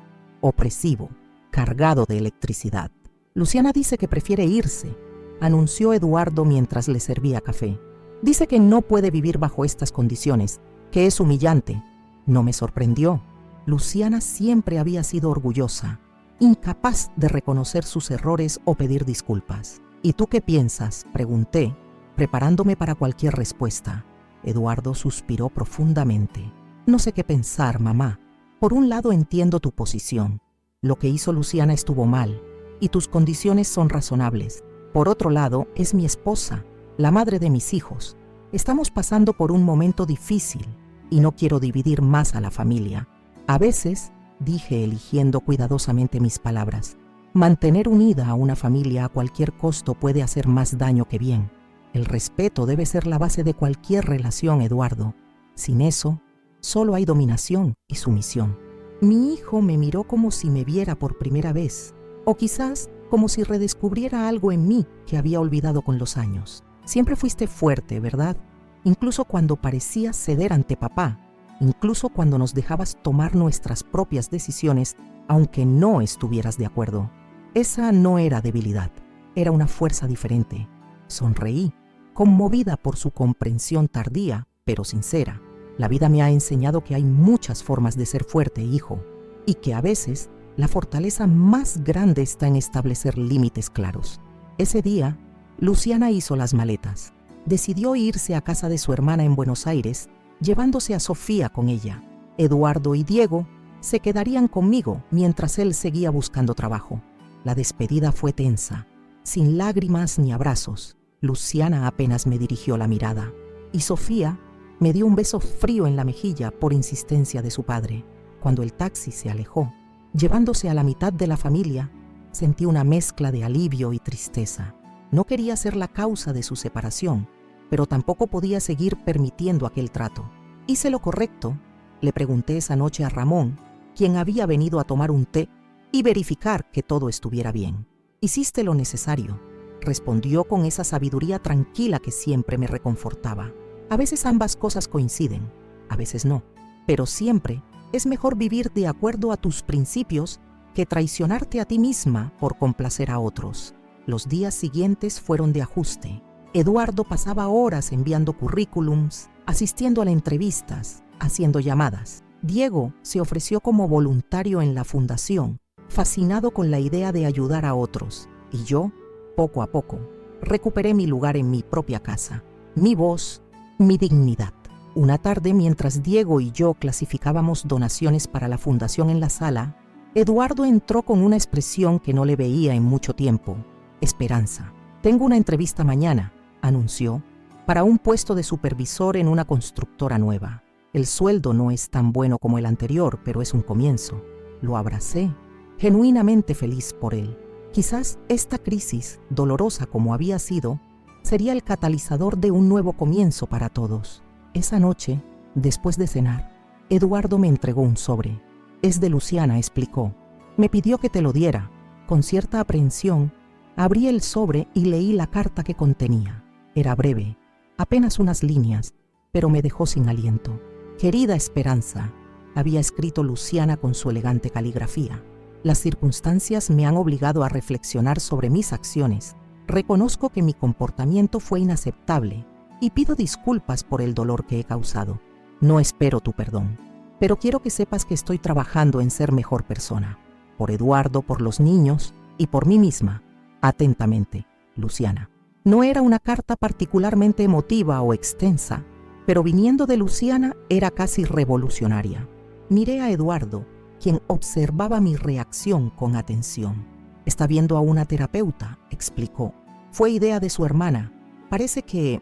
opresivo, cargado de electricidad. Luciana dice que prefiere irse, anunció Eduardo mientras le servía café. Dice que no puede vivir bajo estas condiciones, que es humillante. No me sorprendió. Luciana siempre había sido orgullosa, incapaz de reconocer sus errores o pedir disculpas. ¿Y tú qué piensas?, pregunté, preparándome para cualquier respuesta. Eduardo suspiró profundamente. No sé qué pensar, mamá. Por un lado entiendo tu posición. Lo que hizo Luciana estuvo mal, y tus condiciones son razonables. Por otro lado, es mi esposa, la madre de mis hijos. Estamos pasando por un momento difícil, y no quiero dividir más a la familia. A veces, dije eligiendo cuidadosamente mis palabras, mantener unida a una familia a cualquier costo puede hacer más daño que bien. El respeto debe ser la base de cualquier relación, Eduardo. Sin eso, solo hay dominación y sumisión. Mi hijo me miró como si me viera por primera vez, o quizás como si redescubriera algo en mí que había olvidado con los años. Siempre fuiste fuerte, ¿verdad? Incluso cuando parecías ceder ante papá, incluso cuando nos dejabas tomar nuestras propias decisiones, aunque no estuvieras de acuerdo. Esa no era debilidad, era una fuerza diferente. Sonreí, conmovida por su comprensión tardía, pero sincera. La vida me ha enseñado que hay muchas formas de ser fuerte, hijo, y que a veces la fortaleza más grande está en establecer límites claros. Ese día, Luciana hizo las maletas. Decidió irse a casa de su hermana en Buenos Aires, llevándose a Sofía con ella. Eduardo y Diego se quedarían conmigo mientras él seguía buscando trabajo. La despedida fue tensa, sin lágrimas ni abrazos. Luciana apenas me dirigió la mirada, y Sofía me dio un beso frío en la mejilla por insistencia de su padre. Cuando el taxi se alejó, llevándose a la mitad de la familia, sentí una mezcla de alivio y tristeza. No quería ser la causa de su separación, pero tampoco podía seguir permitiendo aquel trato. Hice lo correcto, le pregunté esa noche a Ramón, quien había venido a tomar un té y verificar que todo estuviera bien. Hiciste lo necesario, respondió con esa sabiduría tranquila que siempre me reconfortaba. A veces ambas cosas coinciden, a veces no, pero siempre es mejor vivir de acuerdo a tus principios que traicionarte a ti misma por complacer a otros. Los días siguientes fueron de ajuste. Eduardo pasaba horas enviando currículums, asistiendo a entrevistas, haciendo llamadas. Diego se ofreció como voluntario en la fundación, fascinado con la idea de ayudar a otros. Y yo, poco a poco, recuperé mi lugar en mi propia casa, mi voz, mi dignidad. Una tarde, mientras Diego y yo clasificábamos donaciones para la fundación en la sala, Eduardo entró con una expresión que no le veía en mucho tiempo: esperanza. Tengo una entrevista mañana, anunció, para un puesto de supervisor en una constructora nueva. El sueldo no es tan bueno como el anterior, pero es un comienzo. Lo abracé, genuinamente feliz por él. Quizás esta crisis, dolorosa como había sido, sería el catalizador de un nuevo comienzo para todos. Esa noche, después de cenar, Eduardo me entregó un sobre. Es de Luciana, explicó. Me pidió que te lo diera. Con cierta aprehensión, abrí el sobre y leí la carta que contenía. Era breve, apenas unas líneas, pero me dejó sin aliento. Querida Esperanza, había escrito Luciana con su elegante caligrafía. Las circunstancias me han obligado a reflexionar sobre mis acciones. Reconozco que mi comportamiento fue inaceptable y pido disculpas por el dolor que he causado. No espero tu perdón, pero quiero que sepas que estoy trabajando en ser mejor persona. Por Eduardo, por los niños y por mí misma. Atentamente, Luciana. No era una carta particularmente emotiva o extensa, pero viniendo de Luciana era casi revolucionaria. Miré a Eduardo, quien observaba mi reacción con atención. Está viendo a una terapeuta, explicó. Fue idea de su hermana. Parece que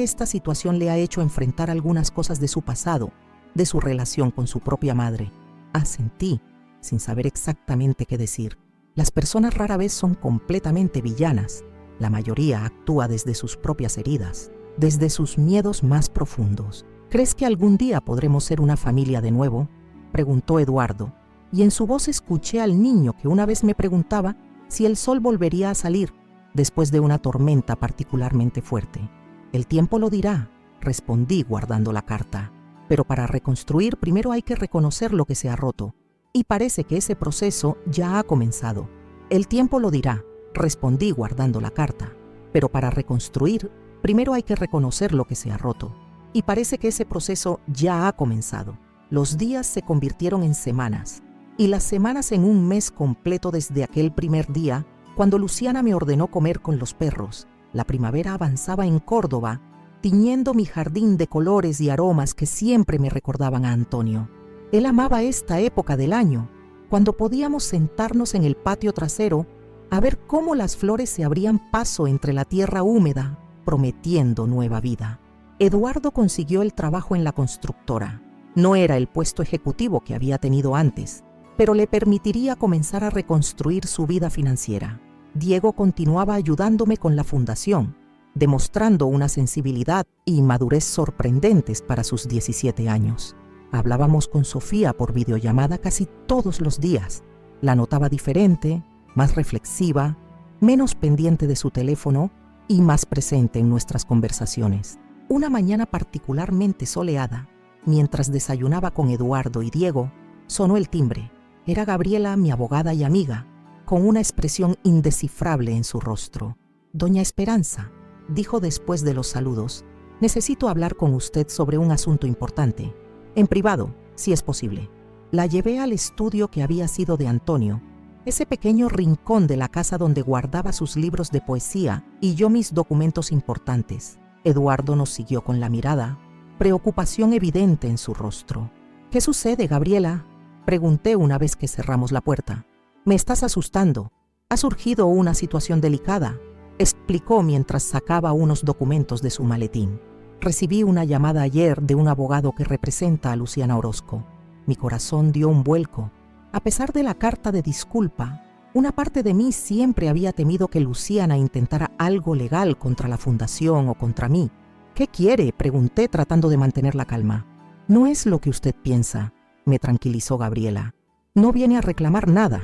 esta situación le ha hecho enfrentar algunas cosas de su pasado, de su relación con su propia madre. Asentí, sin saber exactamente qué decir. Las personas rara vez son completamente villanas. La mayoría actúa desde sus propias heridas, desde sus miedos más profundos. ¿Crees que algún día podremos ser una familia de nuevo?, preguntó Eduardo, y en su voz escuché al niño que una vez me preguntaba si el sol volvería a salir después de una tormenta particularmente fuerte. El tiempo lo dirá, respondí guardando la carta. Pero para reconstruir primero hay que reconocer lo que se ha roto, y parece que ese proceso ya ha comenzado. El tiempo lo dirá, respondí guardando la carta. Pero para reconstruir primero hay que reconocer lo que se ha roto, y parece que ese proceso ya ha comenzado. Los días se convirtieron en semanas, y las semanas en un mes completo desde aquel primer día, cuando Luciana me ordenó comer con los perros. La primavera avanzaba en Córdoba, tiñendo mi jardín de colores y aromas que siempre me recordaban a Antonio. Él amaba esta época del año, cuando podíamos sentarnos en el patio trasero a ver cómo las flores se abrían paso entre la tierra húmeda, prometiendo nueva vida. Eduardo consiguió el trabajo en la constructora. No era el puesto ejecutivo que había tenido antes, pero le permitiría comenzar a reconstruir su vida financiera. Diego continuaba ayudándome con la fundación, demostrando una sensibilidad y madurez sorprendentes para sus 17 años. Hablábamos con Sofía por videollamada casi todos los días. La notaba diferente, más reflexiva, menos pendiente de su teléfono y más presente en nuestras conversaciones. Una mañana particularmente soleada, mientras desayunaba con Eduardo y Diego, sonó el timbre. Era Gabriela, mi abogada y amiga, con una expresión indescifrable en su rostro. «Doña Esperanza», dijo después de los saludos, «necesito hablar con usted sobre un asunto importante. En privado, si es posible». La llevé al estudio que había sido de Antonio, ese pequeño rincón de la casa donde guardaba sus libros de poesía y yo mis documentos importantes. Eduardo nos siguió con la mirada, preocupación evidente en su rostro. «¿Qué sucede, Gabriela?», pregunté una vez que cerramos la puerta. «Me estás asustando. Ha surgido una situación delicada», explicó mientras sacaba unos documentos de su maletín. «Recibí una llamada ayer de un abogado que representa a Luciana Orozco. Mi corazón dio un vuelco. A pesar de la carta de disculpa, una parte de mí siempre había temido que Luciana intentara algo legal contra la fundación o contra mí. «¿Qué quiere?», pregunté tratando de mantener la calma. «No es lo que usted piensa», me tranquilizó Gabriela. «No viene a reclamar nada.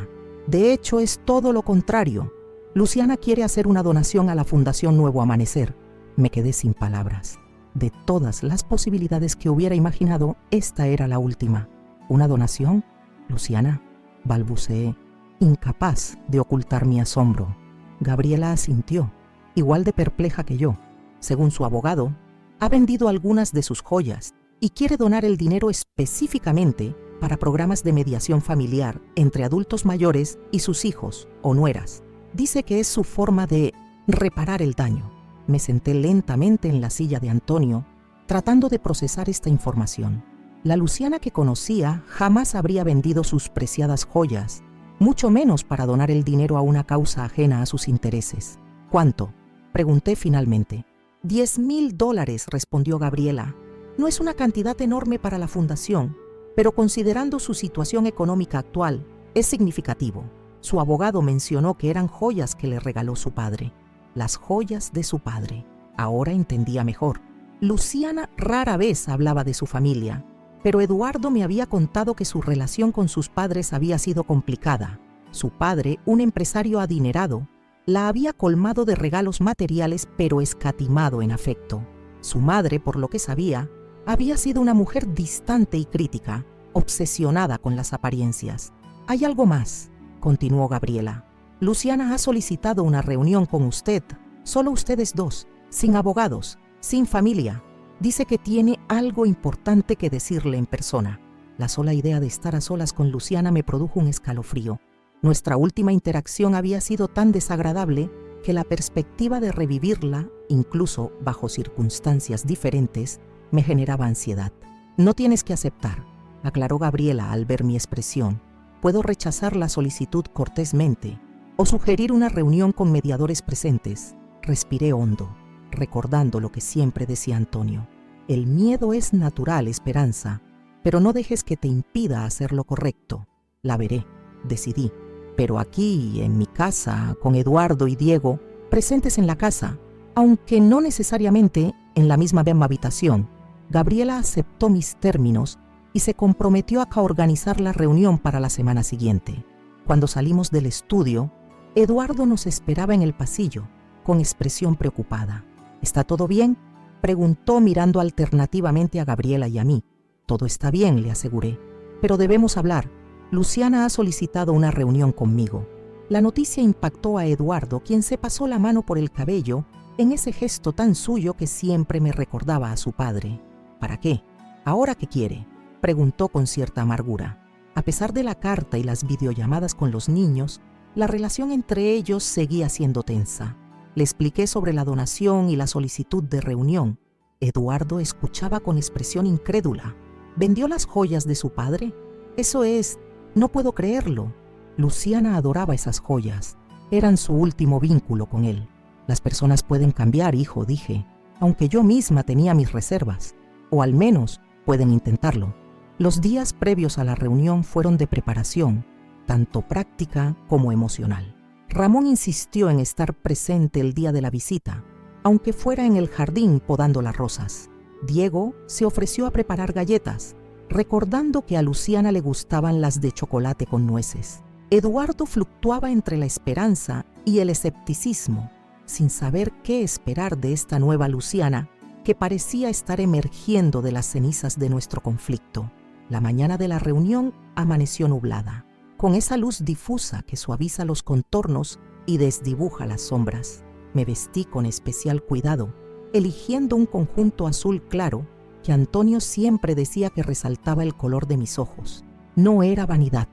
De hecho, es todo lo contrario. Luciana quiere hacer una donación a la Fundación Nuevo Amanecer». Me quedé sin palabras. De todas las posibilidades que hubiera imaginado, esta era la última. «¿Una donación? Luciana», balbuceé, incapaz de ocultar mi asombro. Gabriela asintió, igual de perpleja que yo. Según su abogado, ha vendido algunas de sus joyas y quiere donar el dinero específicamente para programas de mediación familiar entre adultos mayores y sus hijos o nueras. Dice que es su forma de reparar el daño. Me senté lentamente en la silla de Antonio, tratando de procesar esta información. La Luciana que conocía jamás habría vendido sus preciadas joyas, mucho menos para donar el dinero a una causa ajena a sus intereses. «¿Cuánto?», pregunté finalmente. $10,000, respondió Gabriela. «No es una cantidad enorme para la fundación, pero considerando su situación económica actual, es significativo». Su abogado mencionó que eran joyas que le regaló su padre. Las joyas de su padre. Ahora entendía mejor. Luciana rara vez hablaba de su familia, pero Eduardo me había contado que su relación con sus padres había sido complicada. Su padre, un empresario adinerado, la había colmado de regalos materiales pero escatimado en afecto. Su madre, por lo que sabía, había sido una mujer distante y crítica, obsesionada con las apariencias. «Hay algo más», continuó Gabriela. «Luciana ha solicitado una reunión con usted, solo ustedes dos, sin abogados, sin familia. Dice que tiene algo importante que decirle en persona». La sola idea de estar a solas con Luciana me produjo un escalofrío. Nuestra última interacción había sido tan desagradable que la perspectiva de revivirla, incluso bajo circunstancias diferentes, me generaba ansiedad. «No tienes que aceptar», aclaró Gabriela al ver mi expresión. «Puedo rechazar la solicitud cortésmente o sugerir una reunión con mediadores presentes». Respiré hondo, recordando lo que siempre decía Antonio. «El miedo es natural, Esperanza, pero no dejes que te impida hacer lo correcto». «La veré», decidí. «Pero aquí, en mi casa, con Eduardo y Diego, presentes en la casa, aunque no necesariamente en la misma habitación». Gabriela aceptó mis términos y se comprometió a organizar la reunión para la semana siguiente. Cuando salimos del estudio, Eduardo nos esperaba en el pasillo, con expresión preocupada. «¿Está todo bien?», preguntó mirando alternativamente a Gabriela y a mí. «Todo está bien», le aseguré. «Pero debemos hablar. Luciana ha solicitado una reunión conmigo». La noticia impactó a Eduardo, quien se pasó la mano por el cabello en ese gesto tan suyo que siempre me recordaba a su padre. «¿Para qué? ¿Ahora qué quiere?», preguntó con cierta amargura. A pesar de la carta y las videollamadas con los niños, la relación entre ellos seguía siendo tensa. Le expliqué sobre la donación y la solicitud de reunión. Eduardo escuchaba con expresión incrédula. «¿Vendió las joyas de su padre? Eso es, no puedo creerlo». Luciana adoraba esas joyas. Eran su último vínculo con él. «Las personas pueden cambiar, hijo», dije, aunque yo misma tenía mis reservas. «O al menos pueden intentarlo». Los días previos a la reunión fueron de preparación, tanto práctica como emocional. Ramón insistió en estar presente el día de la visita, aunque fuera en el jardín podando las rosas. Diego se ofreció a preparar galletas, recordando que a Luciana le gustaban las de chocolate con nueces. Eduardo fluctuaba entre la esperanza y el escepticismo, sin saber qué esperar de esta nueva Luciana que parecía estar emergiendo de las cenizas de nuestro conflicto. La mañana de la reunión amaneció nublada, con esa luz difusa que suaviza los contornos y desdibuja las sombras. Me vestí con especial cuidado, eligiendo un conjunto azul claro que Antonio siempre decía que resaltaba el color de mis ojos. No era vanidad,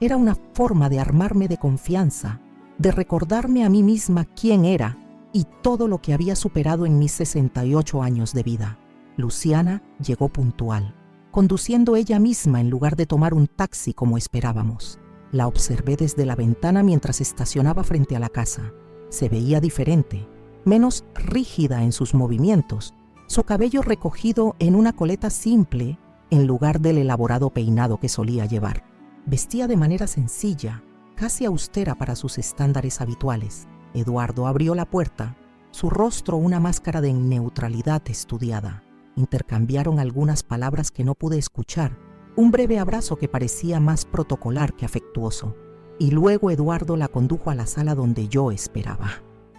era una forma de armarme de confianza, de recordarme a mí misma quién era y todo lo que había superado en mis 68 años de vida. Luciana llegó puntual, conduciendo ella misma en lugar de tomar un taxi como esperábamos. La observé desde la ventana mientras estacionaba frente a la casa. Se veía diferente, menos rígida en sus movimientos, su cabello recogido en una coleta simple en lugar del elaborado peinado que solía llevar. Vestía de manera sencilla, casi austera para sus estándares habituales. Eduardo abrió la puerta, su rostro una máscara de neutralidad estudiada. Intercambiaron algunas palabras que no pude escuchar, un breve abrazo que parecía más protocolar que afectuoso, y luego Eduardo la condujo a la sala donde yo esperaba.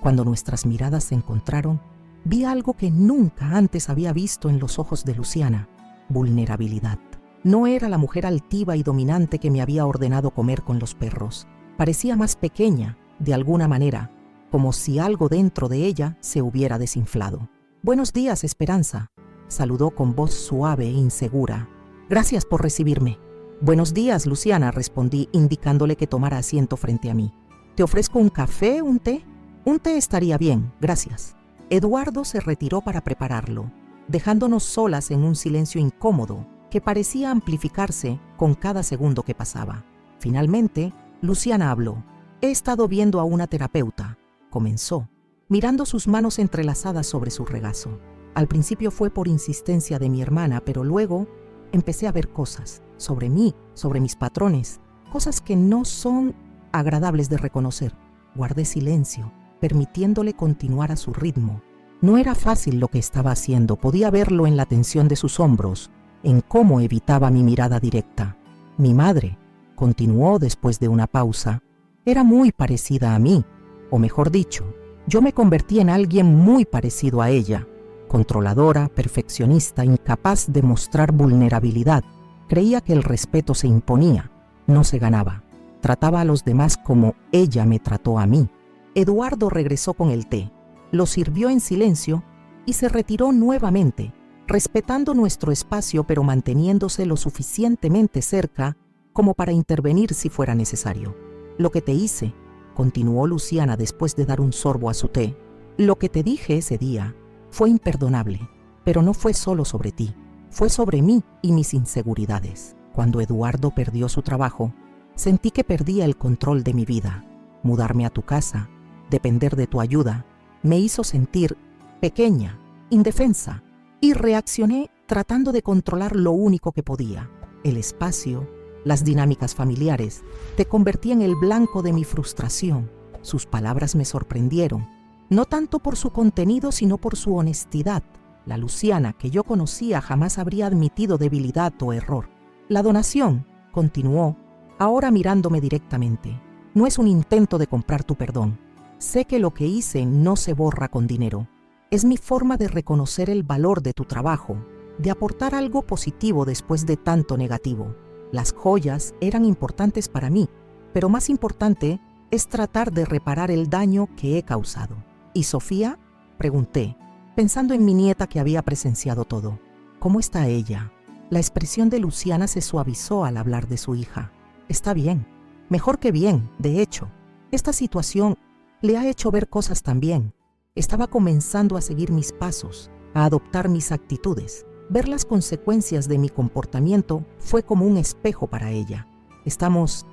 Cuando nuestras miradas se encontraron, vi algo que nunca antes había visto en los ojos de Luciana: vulnerabilidad. No era la mujer altiva y dominante que me había ordenado comer con los perros. Parecía más pequeña, de alguna manera, como si algo dentro de ella se hubiera desinflado. «Buenos días, Esperanza», saludó con voz suave e insegura. «Gracias por recibirme». «Buenos días, Luciana», respondí, indicándole que tomara asiento frente a mí. «¿Te ofrezco un café, un té?» «Un té estaría bien, gracias». Eduardo se retiró para prepararlo, dejándonos solas en un silencio incómodo que parecía amplificarse con cada segundo que pasaba. Finalmente, Luciana habló. «He estado viendo a una terapeuta», comenzó, mirando sus manos entrelazadas sobre su regazo. Al principio fue por insistencia de mi hermana, pero luego empecé a ver cosas sobre mí, sobre mis patrones, cosas que no son agradables de reconocer. Guardé silencio, permitiéndole continuar a su ritmo. No era fácil lo que estaba haciendo, podía verlo en la tensión de sus hombros, en cómo evitaba mi mirada directa. Mi madre, continuó después de una pausa, era muy parecida a mí, o mejor dicho, yo me convertí en alguien muy parecido a ella, controladora, perfeccionista, incapaz de mostrar vulnerabilidad. Creía que el respeto se imponía, no se ganaba. Trataba a los demás como ella me trató a mí. Eduardo regresó con el té, lo sirvió en silencio y se retiró nuevamente, respetando nuestro espacio pero manteniéndose lo suficientemente cerca como para intervenir si fuera necesario. «Lo que te hice», continuó Luciana después de dar un sorbo a su té, «lo que te dije ese día fue imperdonable, pero no fue solo sobre ti, fue sobre mí y mis inseguridades. Cuando Eduardo perdió su trabajo, sentí que perdía el control de mi vida. Mudarme a tu casa, depender de tu ayuda, me hizo sentir pequeña, indefensa, y reaccioné tratando de controlar lo único que podía, el espacio, las dinámicas familiares. Te convertí en el blanco de mi frustración». Sus palabras me sorprendieron, no tanto por su contenido sino por su honestidad. La Luciana que yo conocía jamás habría admitido debilidad o error. «La donación», continuó, ahora mirándome directamente, «no es un intento de comprar tu perdón. Sé que lo que hice no se borra con dinero. Es mi forma de reconocer el valor de tu trabajo, de aportar algo positivo después de tanto negativo. Las joyas eran importantes para mí, pero más importante es tratar de reparar el daño que he causado». «¿Y Sofía?», pregunté, pensando en mi nieta que había presenciado todo. «¿Cómo está ella?». La expresión de Luciana se suavizó al hablar de su hija. «Está bien, mejor que bien, de hecho. Esta situación le ha hecho ver cosas también. Estaba comenzando a seguir mis pasos, a adoptar mis actitudes. Ver las consecuencias de mi comportamiento fue como un espejo para ella. Estamos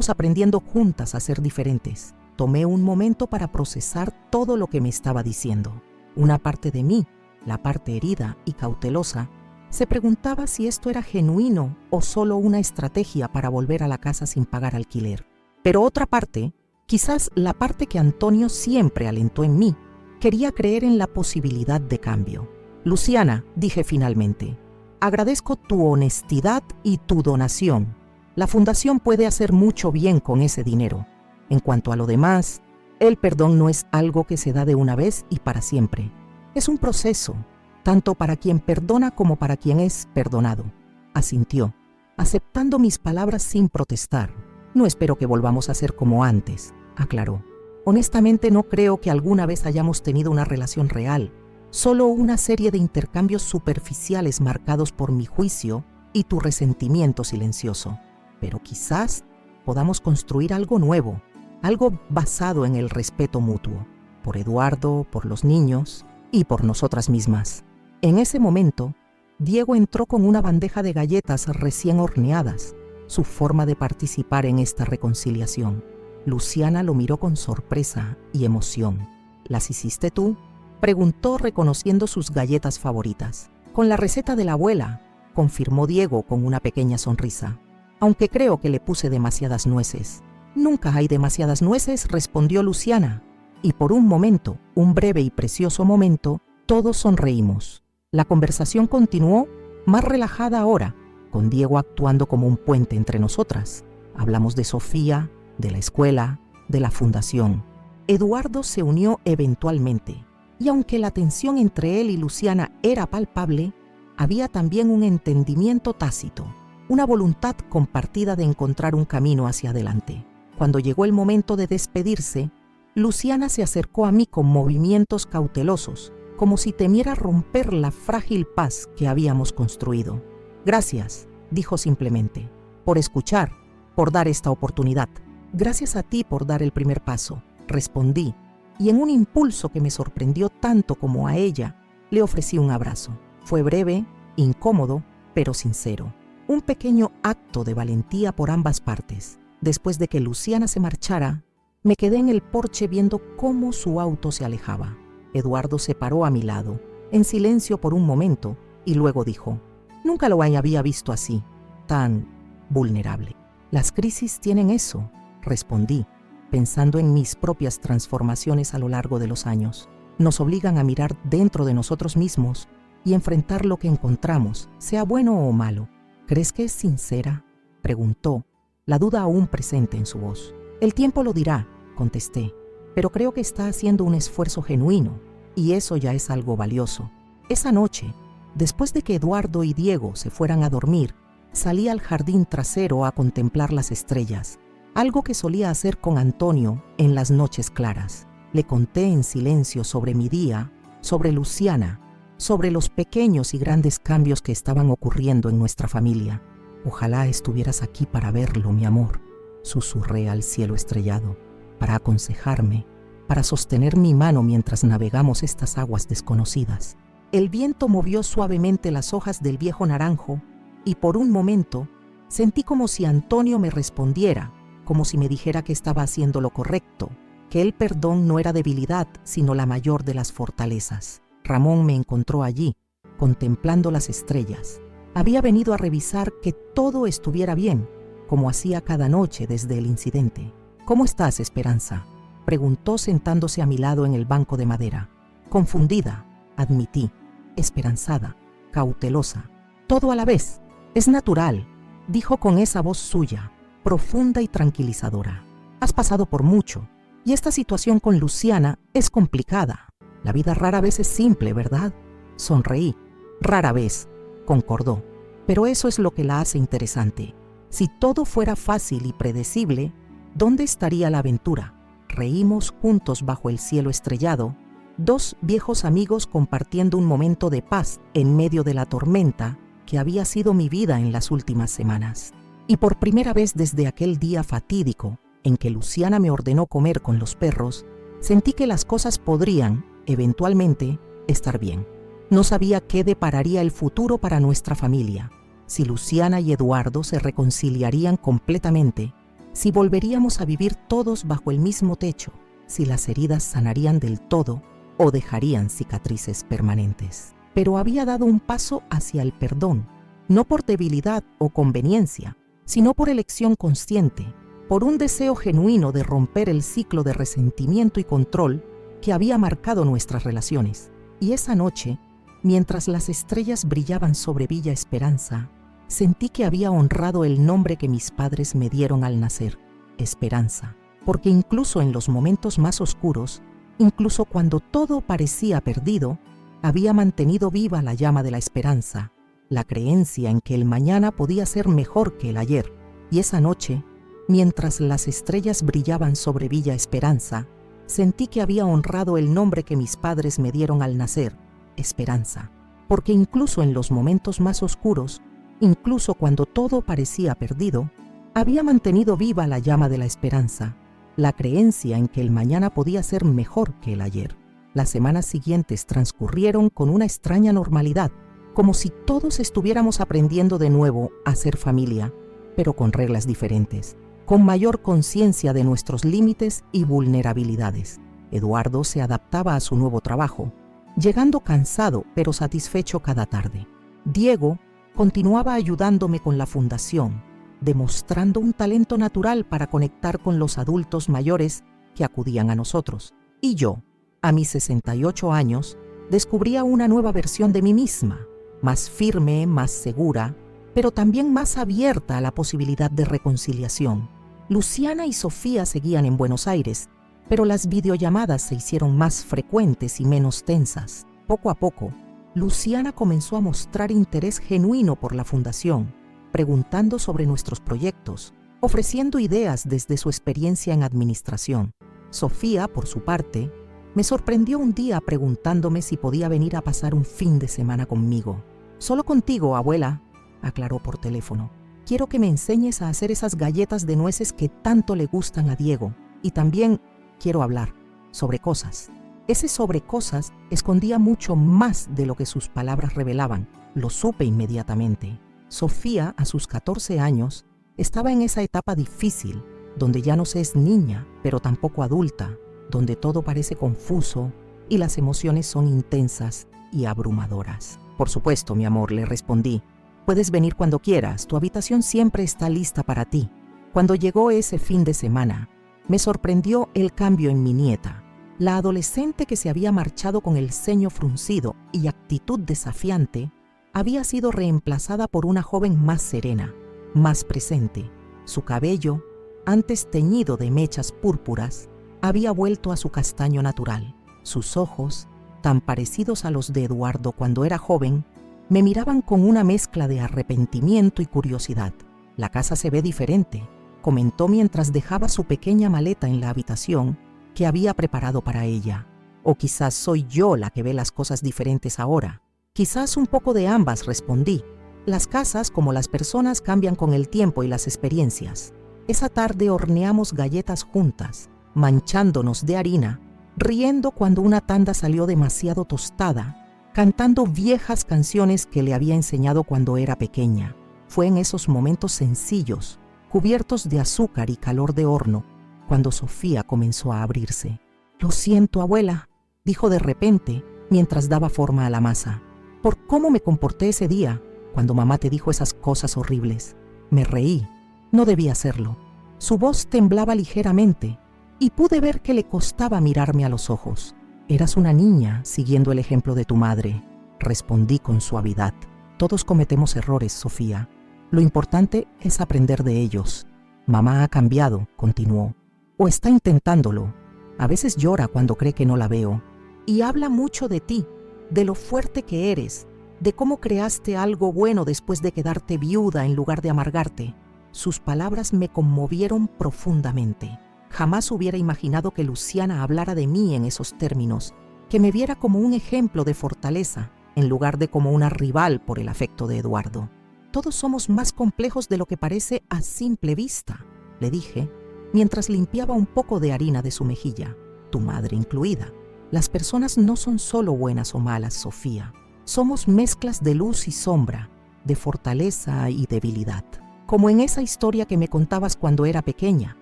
aprendiendo juntas a ser diferentes». Tomé un momento para procesar todo lo que me estaba diciendo. Una parte de mí, la parte herida y cautelosa, se preguntaba si esto era genuino o solo una estrategia para volver a la casa sin pagar alquiler. Pero otra parte, quizás la parte que Antonio siempre alentó en mí, quería creer en la posibilidad de cambio. «Luciana», dije finalmente, Agradezco tu honestidad y tu donación. La fundación puede hacer mucho bien con ese dinero. En cuanto a lo demás, el perdón no es algo que se da de una vez y para siempre. Es un proceso, tanto para quien perdona como para quien es perdonado. Asintió, aceptando mis palabras sin protestar. No espero que volvamos a ser como antes, aclaró. Honestamente no creo que alguna vez hayamos tenido una relación real, solo una serie de intercambios superficiales marcados por mi juicio y tu resentimiento silencioso. Pero quizás podamos construir algo nuevo, algo basado en el respeto mutuo, por Eduardo, por los niños y por nosotras mismas. En ese momento, Diego entró con una bandeja de galletas recién horneadas, su forma de participar en esta reconciliación. Luciana lo miró con sorpresa y emoción. ¿Las hiciste tú?, preguntó reconociendo sus galletas favoritas. Con la receta de la abuela, confirmó Diego con una pequeña sonrisa. Aunque creo que le puse demasiadas nueces. Nunca hay demasiadas nueces, respondió Luciana. Y por un momento, un breve y precioso momento, todos sonreímos. La conversación continuó, más relajada ahora, con Diego actuando como un puente entre nosotras. Hablamos de Sofía, de la escuela, de la fundación. Eduardo se unió eventualmente, y aunque la tensión entre él y Luciana era palpable, había también un entendimiento tácito, una voluntad compartida de encontrar un camino hacia adelante. Cuando llegó el momento de despedirse, Luciana se acercó a mí con movimientos cautelosos, como si temiera romper la frágil paz que habíamos construido. Gracias, dijo simplemente, por escuchar, por dar esta oportunidad. Gracias a ti por dar el primer paso, respondí, y en un impulso que me sorprendió tanto como a ella, le ofrecí un abrazo. Fue breve, incómodo, pero sincero. Un pequeño acto de valentía por ambas partes. Después de que Luciana se marchara, me quedé en el porche viendo cómo su auto se alejaba. Eduardo se paró a mi lado, en silencio por un momento, y luego dijo, nunca lo había visto así, tan vulnerable. Las crisis tienen eso, respondí, pensando en mis propias transformaciones a lo largo de los años. Nos obligan a mirar dentro de nosotros mismos y enfrentar lo que encontramos, sea bueno o malo. ¿Crees que es sincera?, preguntó, la duda aún presente en su voz. El tiempo lo dirá, contesté, pero creo que está haciendo un esfuerzo genuino, y eso ya es algo valioso. Esa noche, después de que Eduardo y Diego se fueran a dormir, salí al jardín trasero a contemplar las estrellas, algo que solía hacer con Antonio en las noches claras. Le conté en silencio sobre mi día, sobre Luciana, sobre los pequeños y grandes cambios que estaban ocurriendo en nuestra familia. Ojalá estuvieras aquí para verlo, mi amor, susurré al cielo estrellado, para aconsejarme, para sostener mi mano mientras navegamos estas aguas desconocidas. El viento movió suavemente las hojas del viejo naranjo y por un momento sentí como si Antonio me respondiera, como si me dijera que estaba haciendo lo correcto, que el perdón no era debilidad, sino la mayor de las fortalezas. Ramón me encontró allí, contemplando las estrellas. Había venido a revisar que todo estuviera bien, como hacía cada noche desde el incidente. ¿Cómo estás, Esperanza?, preguntó sentándose a mi lado en el banco de madera. Confundida, admití, esperanzada, cautelosa. Todo a la vez. Es natural, dijo con esa voz suya, profunda y tranquilizadora. Has pasado por mucho, y esta situación con Luciana es complicada. La vida rara vez es simple, ¿verdad? Sonreí. Rara vez, concordó. Pero eso es lo que la hace interesante. Si todo fuera fácil y predecible, ¿dónde estaría la aventura? Reímos juntos bajo el cielo estrellado, dos viejos amigos compartiendo un momento de paz en medio de la tormenta que había sido mi vida en las últimas semanas. Y por primera vez desde aquel día fatídico en que Luciana me ordenó comer con los perros, sentí que las cosas podrían, eventualmente, estar bien. No sabía qué depararía el futuro para nuestra familia, si Luciana y Eduardo se reconciliarían completamente, si volveríamos a vivir todos bajo el mismo techo, si las heridas sanarían del todo o dejarían cicatrices permanentes. Pero había dado un paso hacia el perdón, no por debilidad o conveniencia, sino por elección consciente, por un deseo genuino de romper el ciclo de resentimiento y control que había marcado nuestras relaciones. Y esa noche mientras las estrellas brillaban sobre Villa Esperanza, sentí que había honrado el nombre que mis padres me dieron al nacer, Esperanza, porque incluso en los momentos más oscuros, incluso cuando todo parecía perdido, había mantenido viva la llama de la esperanza, la creencia en que el mañana podía ser mejor que el ayer. Y esa noche, mientras las estrellas brillaban sobre Villa Esperanza, sentí que había honrado el nombre que mis padres me dieron al nacer, Esperanza, porque incluso en los momentos más oscuros, incluso cuando todo parecía perdido, había mantenido viva la llama de la esperanza, la creencia en que el mañana podía ser mejor que el ayer. Las semanas siguientes transcurrieron con una extraña normalidad, como si todos estuviéramos aprendiendo de nuevo a ser familia, pero con reglas diferentes, con mayor conciencia de nuestros límites y vulnerabilidades. Eduardo se adaptaba a su nuevo trabajo, llegando cansado pero satisfecho cada tarde. Diego continuaba ayudándome con la fundación, demostrando un talento natural para conectar con los adultos mayores que acudían a nosotros. Y yo, a mis 68 años, descubría una nueva versión de mí misma, más firme, más segura, pero también más abierta a la posibilidad de reconciliación. Luciana y Sofía seguían en Buenos Aires, pero las videollamadas se hicieron más frecuentes y menos tensas. Poco a poco, Luciana comenzó a mostrar interés genuino por la fundación, preguntando sobre nuestros proyectos, ofreciendo ideas desde su experiencia en administración. Sofía, por su parte, me sorprendió un día preguntándome si podía venir a pasar un fin de semana conmigo. «Solo contigo, abuela», aclaró por teléfono. «Quiero que me enseñes a hacer esas galletas de nueces que tanto le gustan a Diego. Y también quiero hablar sobre cosas». Ese sobre cosas escondía mucho más de lo que sus palabras revelaban. Lo supe inmediatamente. Sofía, a sus 14 años, estaba en esa etapa difícil, donde ya no se es niña, pero tampoco adulta, donde todo parece confuso y las emociones son intensas y abrumadoras. «Por supuesto, mi amor», le respondí. «Puedes venir cuando quieras, tu habitación siempre está lista para ti». Cuando llegó ese fin de semana, me sorprendió el cambio en mi nieta. La adolescente que se había marchado con el ceño fruncido y actitud desafiante había sido reemplazada por una joven más serena, más presente. Su cabello, antes teñido de mechas púrpuras, había vuelto a su castaño natural. Sus ojos, tan parecidos a los de Eduardo cuando era joven, me miraban con una mezcla de arrepentimiento y curiosidad. «La casa se ve diferente», comentó mientras dejaba su pequeña maleta en la habitación que había preparado para ella. «O quizás soy yo la que ve las cosas diferentes ahora». «Quizás un poco de ambas», respondí. «Las casas, como las personas, cambian con el tiempo y las experiencias». Esa tarde horneamos galletas juntas, manchándonos de harina, riendo cuando una tanda salió demasiado tostada, cantando viejas canciones que le había enseñado cuando era pequeña. Fue en esos momentos sencillos, cubiertos de azúcar y calor de horno, cuando Sofía comenzó a abrirse. «Lo siento, abuela», dijo de repente mientras daba forma a la masa, «por cómo me comporté ese día cuando mamá te dijo esas cosas horribles». Me reí. No debía hacerlo. Su voz temblaba ligeramente y pude ver que le costaba mirarme a los ojos. «Eras una niña siguiendo el ejemplo de tu madre», respondí con suavidad. «Todos cometemos errores, Sofía. Lo importante es aprender de ellos. Mamá ha cambiado», continuó, «o está intentándolo. A veces llora cuando cree que no la veo. Y habla mucho de ti, de lo fuerte que eres, de cómo creaste algo bueno después de quedarte viuda en lugar de amargarte». Sus palabras me conmovieron profundamente. Jamás hubiera imaginado que Luciana hablara de mí en esos términos, que me viera como un ejemplo de fortaleza, en lugar de como una rival por el afecto de Eduardo. «Todos somos más complejos de lo que parece a simple vista», le dije, mientras limpiaba un poco de harina de su mejilla, tu madre incluida. «Las personas no son solo buenas o malas, Sofía. Somos mezclas de luz y sombra, de fortaleza y debilidad. Como en esa historia que me contabas cuando era pequeña»,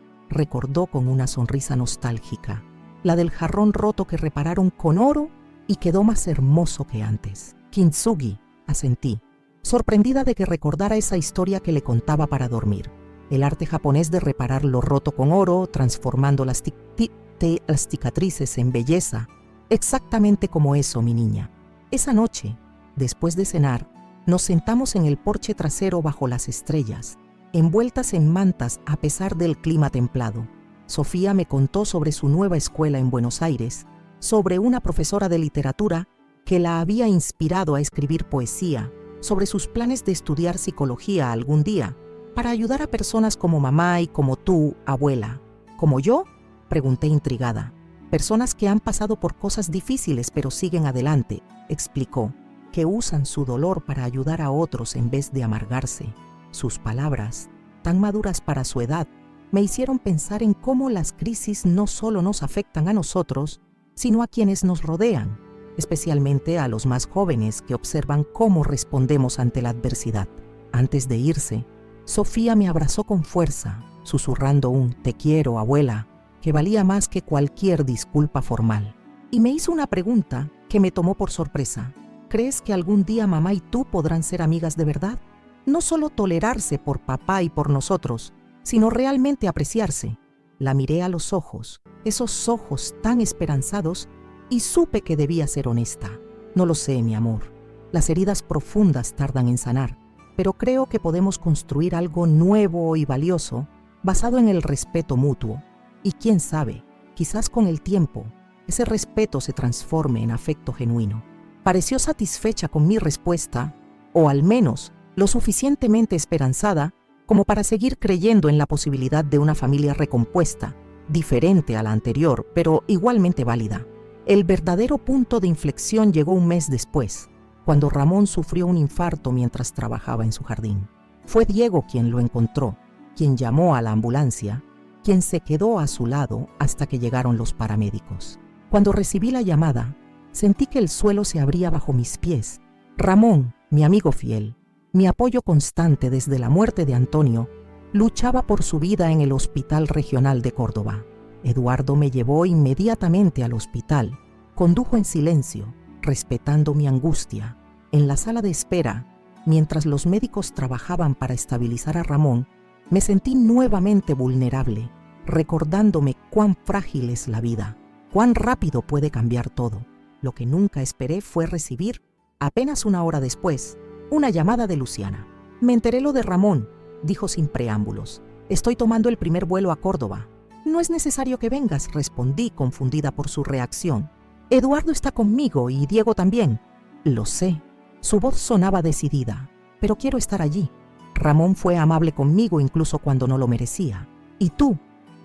recordó con una sonrisa nostálgica, «la del jarrón roto que repararon con oro y quedó más hermoso que antes». «Kintsugi», asentí, sorprendida de que recordara esa historia que le contaba para dormir. El arte japonés de reparar lo roto con oro, transformando las cicatrices en belleza. Exactamente como eso, mi niña. Esa noche, Después de cenar, nos sentamos en el porche trasero bajo las estrellas, envueltas en mantas a pesar del clima templado. Sofía me contó sobre su nueva escuela en Buenos Aires, sobre una profesora de literatura que la había inspirado a escribir poesía, sobre sus planes de estudiar psicología algún día, para ayudar a personas como mamá y como tú, abuela. ¿Como yo?, pregunté intrigada. Personas que han pasado por cosas difíciles pero siguen adelante, explicó, que usan su dolor para ayudar a otros en vez de amargarse. Sus palabras, tan maduras para su edad, me hicieron pensar en cómo las crisis no solo nos afectan a nosotros, sino a quienes nos rodean, especialmente a los más jóvenes que observan cómo respondemos ante la adversidad. Antes de irse, Sofía me abrazó con fuerza, susurrando un «te quiero, abuela», que valía más que cualquier disculpa formal. Y me hizo una pregunta que me tomó por sorpresa. ¿Crees que algún día mamá y tú podrán ser amigas de verdad? No solo tolerarse por papá y por nosotros, sino realmente apreciarse. La miré a los ojos, esos ojos tan esperanzados, y supe que debía ser honesta. No lo sé, mi amor. Las heridas profundas tardan en sanar, pero creo que podemos construir algo nuevo y valioso basado en el respeto mutuo. Y quién sabe, quizás con el tiempo, ese respeto se transforme en afecto genuino. Pareció satisfecha con mi respuesta, o al menos lo suficientemente esperanzada como para seguir creyendo en la posibilidad de una familia recompuesta, diferente a la anterior, pero igualmente válida. El verdadero punto de inflexión llegó un mes después, cuando Ramón sufrió un infarto mientras trabajaba en su jardín. Fue Diego quien lo encontró, quien llamó a la ambulancia, quien se quedó a su lado hasta que llegaron los paramédicos. Cuando recibí la llamada, sentí que el suelo se abría bajo mis pies. Ramón, mi amigo fiel, mi apoyo constante desde la muerte de Antonio, luchaba por su vida en el Hospital Regional de Córdoba. Eduardo me llevó inmediatamente al hospital, condujo en silencio, respetando mi angustia. En la sala de espera, mientras los médicos trabajaban para estabilizar a Ramón, me sentí nuevamente vulnerable, recordándome cuán frágil es la vida, cuán rápido puede cambiar todo. Lo que nunca esperé fue recibir, apenas una hora después, una llamada de Luciana. Me enteré lo de Ramón, dijo sin preámbulos. Estoy tomando el primer vuelo a Córdoba. No es necesario que vengas, respondí, confundida por su reacción. Eduardo está conmigo y Diego también. Lo sé. Su voz sonaba decidida, pero quiero estar allí. Ramón fue amable conmigo incluso cuando no lo merecía. Y tú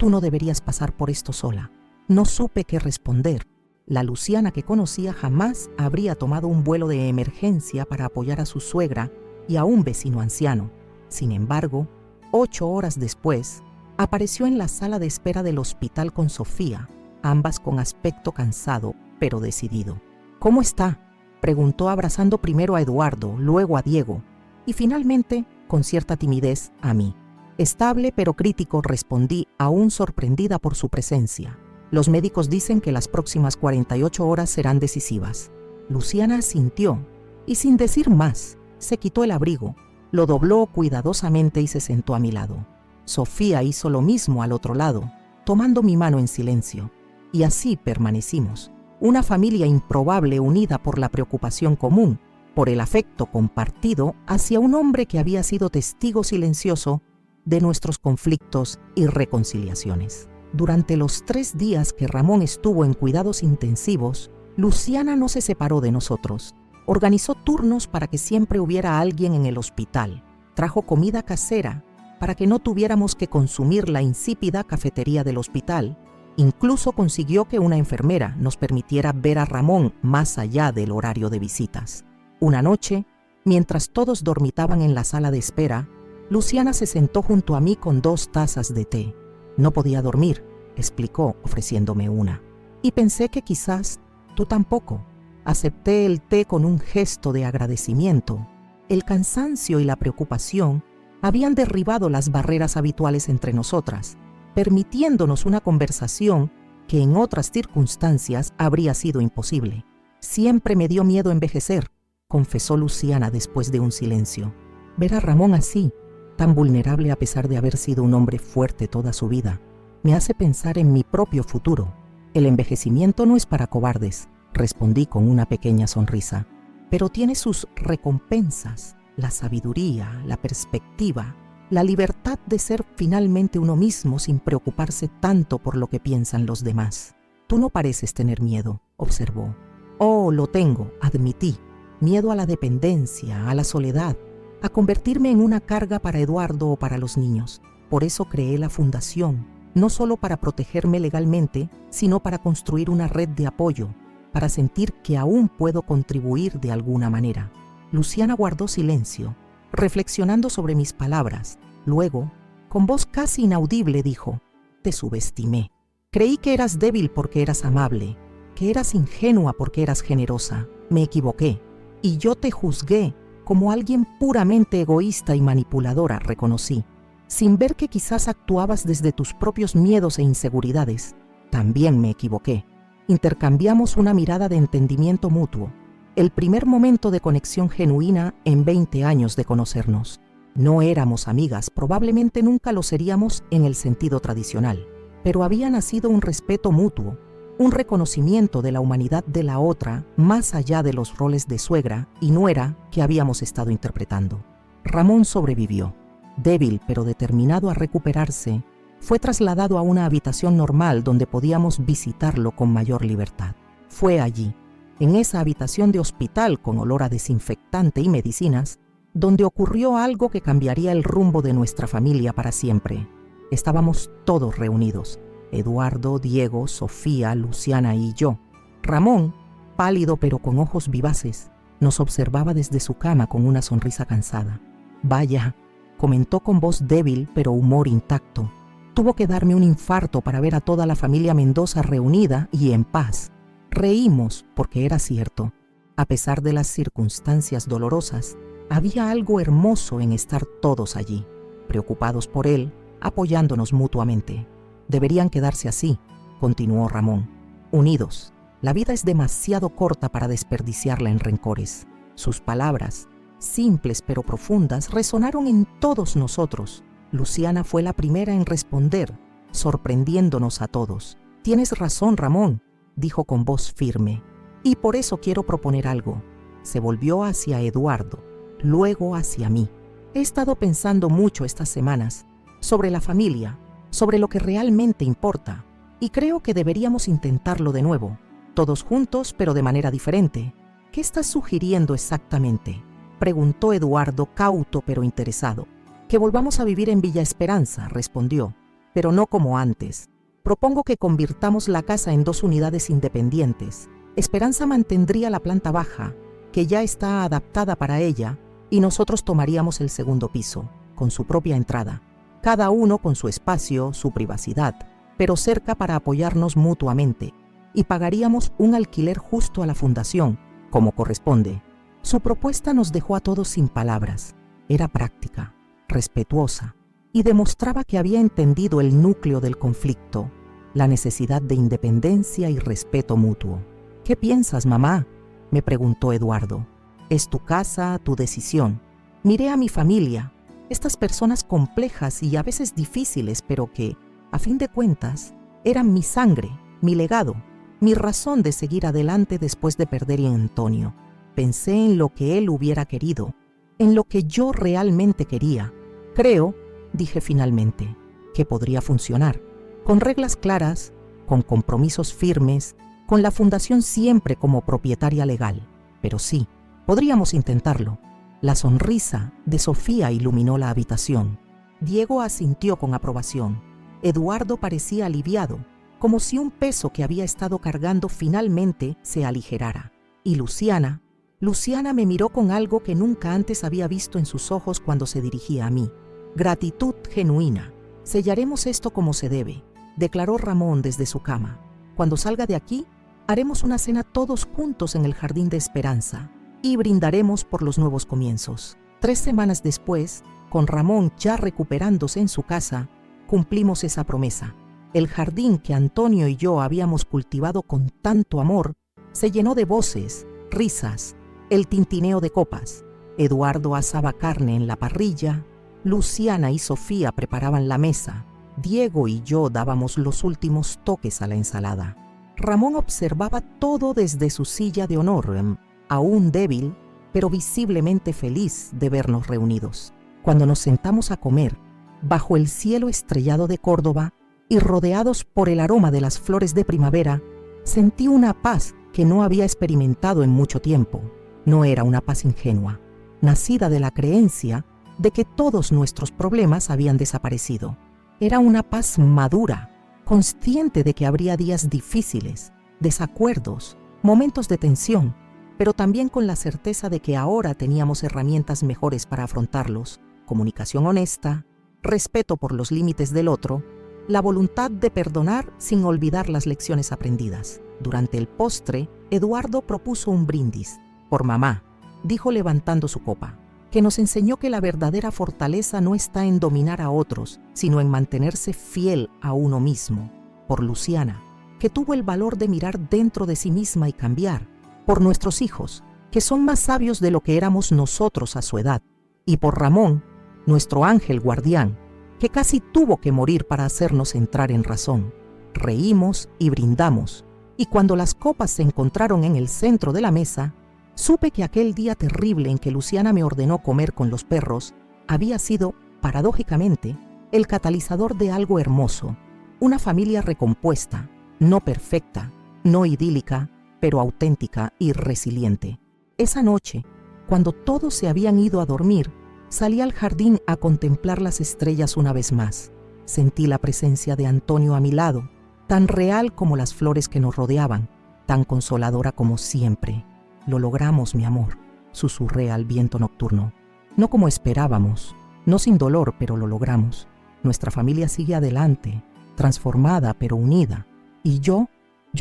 no deberías pasar por esto sola. No supe qué responder. La Luciana que conocía jamás habría tomado un vuelo de emergencia para apoyar a su suegra y a un vecino anciano. Sin embargo, 8 horas después, apareció en la sala de espera del hospital con Sofía, ambas con aspecto cansado, pero decidido. «¿Cómo está?», preguntó abrazando primero a Eduardo, luego a Diego, y finalmente, con cierta timidez, a mí. «Estable pero crítico», respondí, aún sorprendida por su presencia. «Los médicos dicen que las próximas 48 horas serán decisivas». Luciana asintió, y sin decir más, se quitó el abrigo, lo dobló cuidadosamente y se sentó a mi lado. Sofía hizo lo mismo al otro lado, tomando mi mano en silencio. Y así permanecimos, una familia improbable unida por la preocupación común, por el afecto compartido hacia un hombre que había sido testigo silencioso de nuestros conflictos y reconciliaciones. Durante los 3 días que Ramón estuvo en cuidados intensivos, Luciana no se separó de nosotros. Organizó turnos para que siempre hubiera alguien en el hospital. Trajo comida casera para que no tuviéramos que consumir la insípida cafetería del hospital. Incluso consiguió que una enfermera nos permitiera ver a Ramón más allá del horario de visitas. Una noche, mientras todos dormitaban en la sala de espera, Luciana se sentó junto a mí con 2 tazas de té. No podía dormir, explicó, ofreciéndome una. Y pensé que quizás tú tampoco. Acepté el té con un gesto de agradecimiento. El cansancio y la preocupación habían derribado las barreras habituales entre nosotras, permitiéndonos una conversación que en otras circunstancias habría sido imposible. Siempre me dio miedo envejecer, confesó Luciana después de un silencio. Ver a Ramón así, tan vulnerable a pesar de haber sido un hombre fuerte toda su vida, me hace pensar en mi propio futuro. El envejecimiento no es para cobardes, respondí con una pequeña sonrisa. pero tiene sus recompensas, la sabiduría, la perspectiva, la libertad de ser finalmente uno mismo sin preocuparse tanto por lo que piensan los demás. Tú no pareces tener miedo, observó. Oh, lo tengo, admití. Miedo a la dependencia, a la soledad, a convertirme en una carga para Eduardo o para los niños. Por eso creé la fundación, no solo para protegerme legalmente, sino para construir una red de apoyo, para sentir que aún puedo contribuir de alguna manera. Luciana guardó silencio, reflexionando sobre mis palabras. Luego, con voz casi inaudible, dijo: «Te subestimé. Creí que eras débil porque eras amable, que eras ingenua porque eras generosa. Me equivoqué. Y yo te juzgué como alguien puramente egoísta y manipuladora», reconocí, sin ver que quizás actuabas desde tus propios miedos e inseguridades. También me equivoqué. Intercambiamos una mirada de entendimiento mutuo, el primer momento de conexión genuina en 20 años de conocernos. No éramos amigas, probablemente nunca lo seríamos en el sentido tradicional, pero había nacido un respeto mutuo, un reconocimiento de la humanidad de la otra más allá de los roles de suegra y nuera que habíamos estado interpretando. Ramón sobrevivió. Débil pero determinado a recuperarse, fue trasladado a una habitación normal donde podíamos visitarlo con mayor libertad. Fue allí, en esa habitación de hospital con olor a desinfectante y medicinas, donde ocurrió algo que cambiaría el rumbo de nuestra familia para siempre. Estábamos todos reunidos: Eduardo, Diego, Sofía, Luciana y yo. Ramón, pálido pero con ojos vivaces, nos observaba desde su cama con una sonrisa cansada. «Vaya», comentó con voz débil pero humor intacto, «tuvo que darme un infarto para ver a toda la familia Mendoza reunida y en paz». Reímos porque era cierto. A pesar de las circunstancias dolorosas, había algo hermoso en estar todos allí, preocupados por él, apoyándonos mutuamente. «Deberían quedarse así», continuó Ramón, «unidos. La vida es demasiado corta para desperdiciarla en rencores». Sus palabras, simples pero profundas, resonaron en todos nosotros. Luciana fue la primera en responder, sorprendiéndonos a todos. «Tienes razón, Ramón», dijo con voz firme, «y por eso quiero proponer algo». Se volvió hacia Eduardo, luego hacia mí. «He estado pensando mucho estas semanas sobre la familia, sobre lo que realmente importa, y creo que deberíamos intentarlo de nuevo, todos juntos pero de manera diferente». «¿Qué estás sugiriendo exactamente?», preguntó Eduardo, cauto pero interesado. «Que volvamos a vivir en Villa Esperanza», respondió, «pero no como antes. Propongo que convirtamos la casa en 2 unidades independientes. Esperanza mantendría la planta baja, que ya está adaptada para ella, y nosotros tomaríamos el segundo piso, con su propia entrada, cada uno con su espacio, su privacidad, pero cerca para apoyarnos mutuamente, y pagaríamos un alquiler justo a la fundación, como corresponde». Su propuesta nos dejó a todos sin palabras. Era práctica, respetuosa, y demostraba que había entendido el núcleo del conflicto, la necesidad de independencia y respeto mutuo. «¿Qué piensas, mamá?», me preguntó Eduardo. «Es tu casa, tu decisión. Miré a mi familia, estas personas complejas y a veces difíciles, pero que, a fin de cuentas, eran mi sangre, mi legado, mi razón de seguir adelante después de perder a Antonio. Pensé en lo que él hubiera querido, en lo que yo realmente quería. Creo», dije finalmente, «que podría funcionar, con reglas claras, con compromisos firmes, con la fundación siempre como propietaria legal. Pero sí, podríamos intentarlo». La sonrisa de Sofía iluminó la habitación. Diego asintió con aprobación. Eduardo parecía aliviado, como si un peso que había estado cargando finalmente se aligerara. Y Luciana me miró con algo que nunca antes había visto en sus ojos cuando se dirigía a mí. «Gratitud genuina. Sellaremos esto como se debe», declaró Ramón desde su cama. «Cuando salga de aquí, haremos una cena todos juntos en el Jardín de Esperanza y brindaremos por los nuevos comienzos». 3 semanas después, con Ramón ya recuperándose en su casa, cumplimos esa promesa. El jardín que Antonio y yo habíamos cultivado con tanto amor se llenó de voces, risas, el tintineo de copas. Eduardo asaba carne en la parrilla, Luciana y Sofía preparaban la mesa, Diego y yo dábamos los últimos toques a la ensalada. Ramón observaba todo desde su silla de honor, aún débil, pero visiblemente feliz de vernos reunidos. Cuando nos sentamos a comer, bajo el cielo estrellado de Córdoba y rodeados por el aroma de las flores de primavera, sentí una paz que no había experimentado en mucho tiempo. No era una paz ingenua, nacida de la creencia de que todos nuestros problemas habían desaparecido. Era una paz madura, consciente de que habría días difíciles, desacuerdos, momentos de tensión, pero también con la certeza de que ahora teníamos herramientas mejores para afrontarlos: comunicación honesta, respeto por los límites del otro, la voluntad de perdonar sin olvidar las lecciones aprendidas. Durante el postre, Eduardo propuso un brindis. Por mamá, dijo levantando su copa, que nos enseñó que la verdadera fortaleza no está en dominar a otros, sino en mantenerse fiel a uno mismo. Por Luciana, que tuvo el valor de mirar dentro de sí misma y cambiar. Por nuestros hijos, que son más sabios de lo que éramos nosotros a su edad. Y por Ramón, nuestro ángel guardián, que casi tuvo que morir para hacernos entrar en razón. Reímos y brindamos, y cuando las copas se encontraron en el centro de la mesa, supe que aquel día terrible en que Luciana me ordenó comer con los perros había sido, paradójicamente, el catalizador de algo hermoso: una familia recompuesta, no perfecta, no idílica, pero auténtica y resiliente. Esa noche, cuando todos se habían ido a dormir, salí al jardín a contemplar las estrellas una vez más. Sentí la presencia de Antonio a mi lado, tan real como las flores que nos rodeaban, tan consoladora como siempre. Lo logramos, mi amor, susurré al viento nocturno. No como esperábamos, no sin dolor, pero lo logramos. Nuestra familia sigue adelante, transformada pero unida. Y yo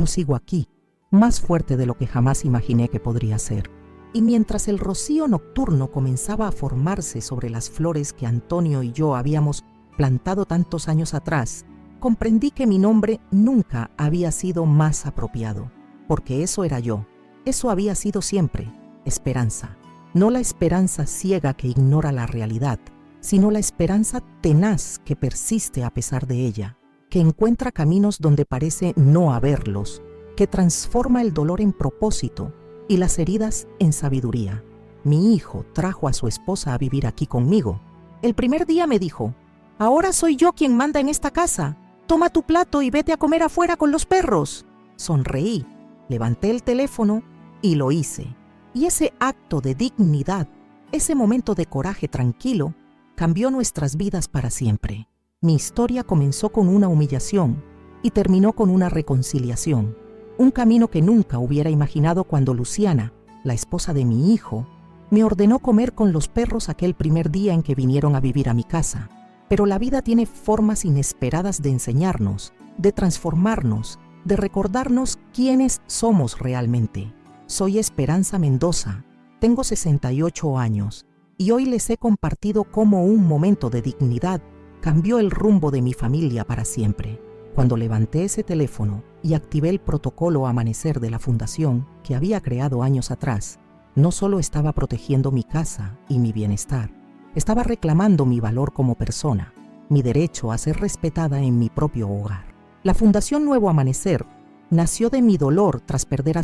sigo aquí, más fuerte de lo que jamás imaginé que podría ser. Y mientras el rocío nocturno comenzaba a formarse sobre las flores que Antonio y yo habíamos plantado tantos años atrás, comprendí que mi nombre nunca había sido más apropiado, porque eso era yo. Eso había sido siempre: esperanza. No la esperanza ciega que ignora la realidad, sino la esperanza tenaz que persiste a pesar de ella, que encuentra caminos donde parece no haberlos, que transforma el dolor en propósito y las heridas en sabiduría. Mi hijo trajo a su esposa a vivir aquí conmigo. El primer día me dijo: ahora soy yo quien manda en esta casa. Toma tu plato y vete a comer afuera con los perros. Sonreí, levanté el teléfono y lo hice. Y ese acto de dignidad, ese momento de coraje tranquilo, cambió nuestras vidas para siempre. Mi historia comenzó con una humillación y terminó con una reconciliación. Un camino que nunca hubiera imaginado cuando Luciana, la esposa de mi hijo, me ordenó comer con los perros aquel primer día en que vinieron a vivir a mi casa. Pero la vida tiene formas inesperadas de enseñarnos, de transformarnos, de recordarnos quiénes somos realmente. Soy Esperanza Mendoza, tengo 68 años y hoy les he compartido cómo un momento de dignidad cambió el rumbo de mi familia para siempre. Cuando levanté ese teléfono y activé el protocolo Amanecer de la Fundación que había creado años atrás, no solo estaba protegiendo mi casa y mi bienestar, estaba reclamando mi valor como persona, mi derecho a ser respetada en mi propio hogar. La Fundación Nuevo Amanecer nació de mi dolor tras perder a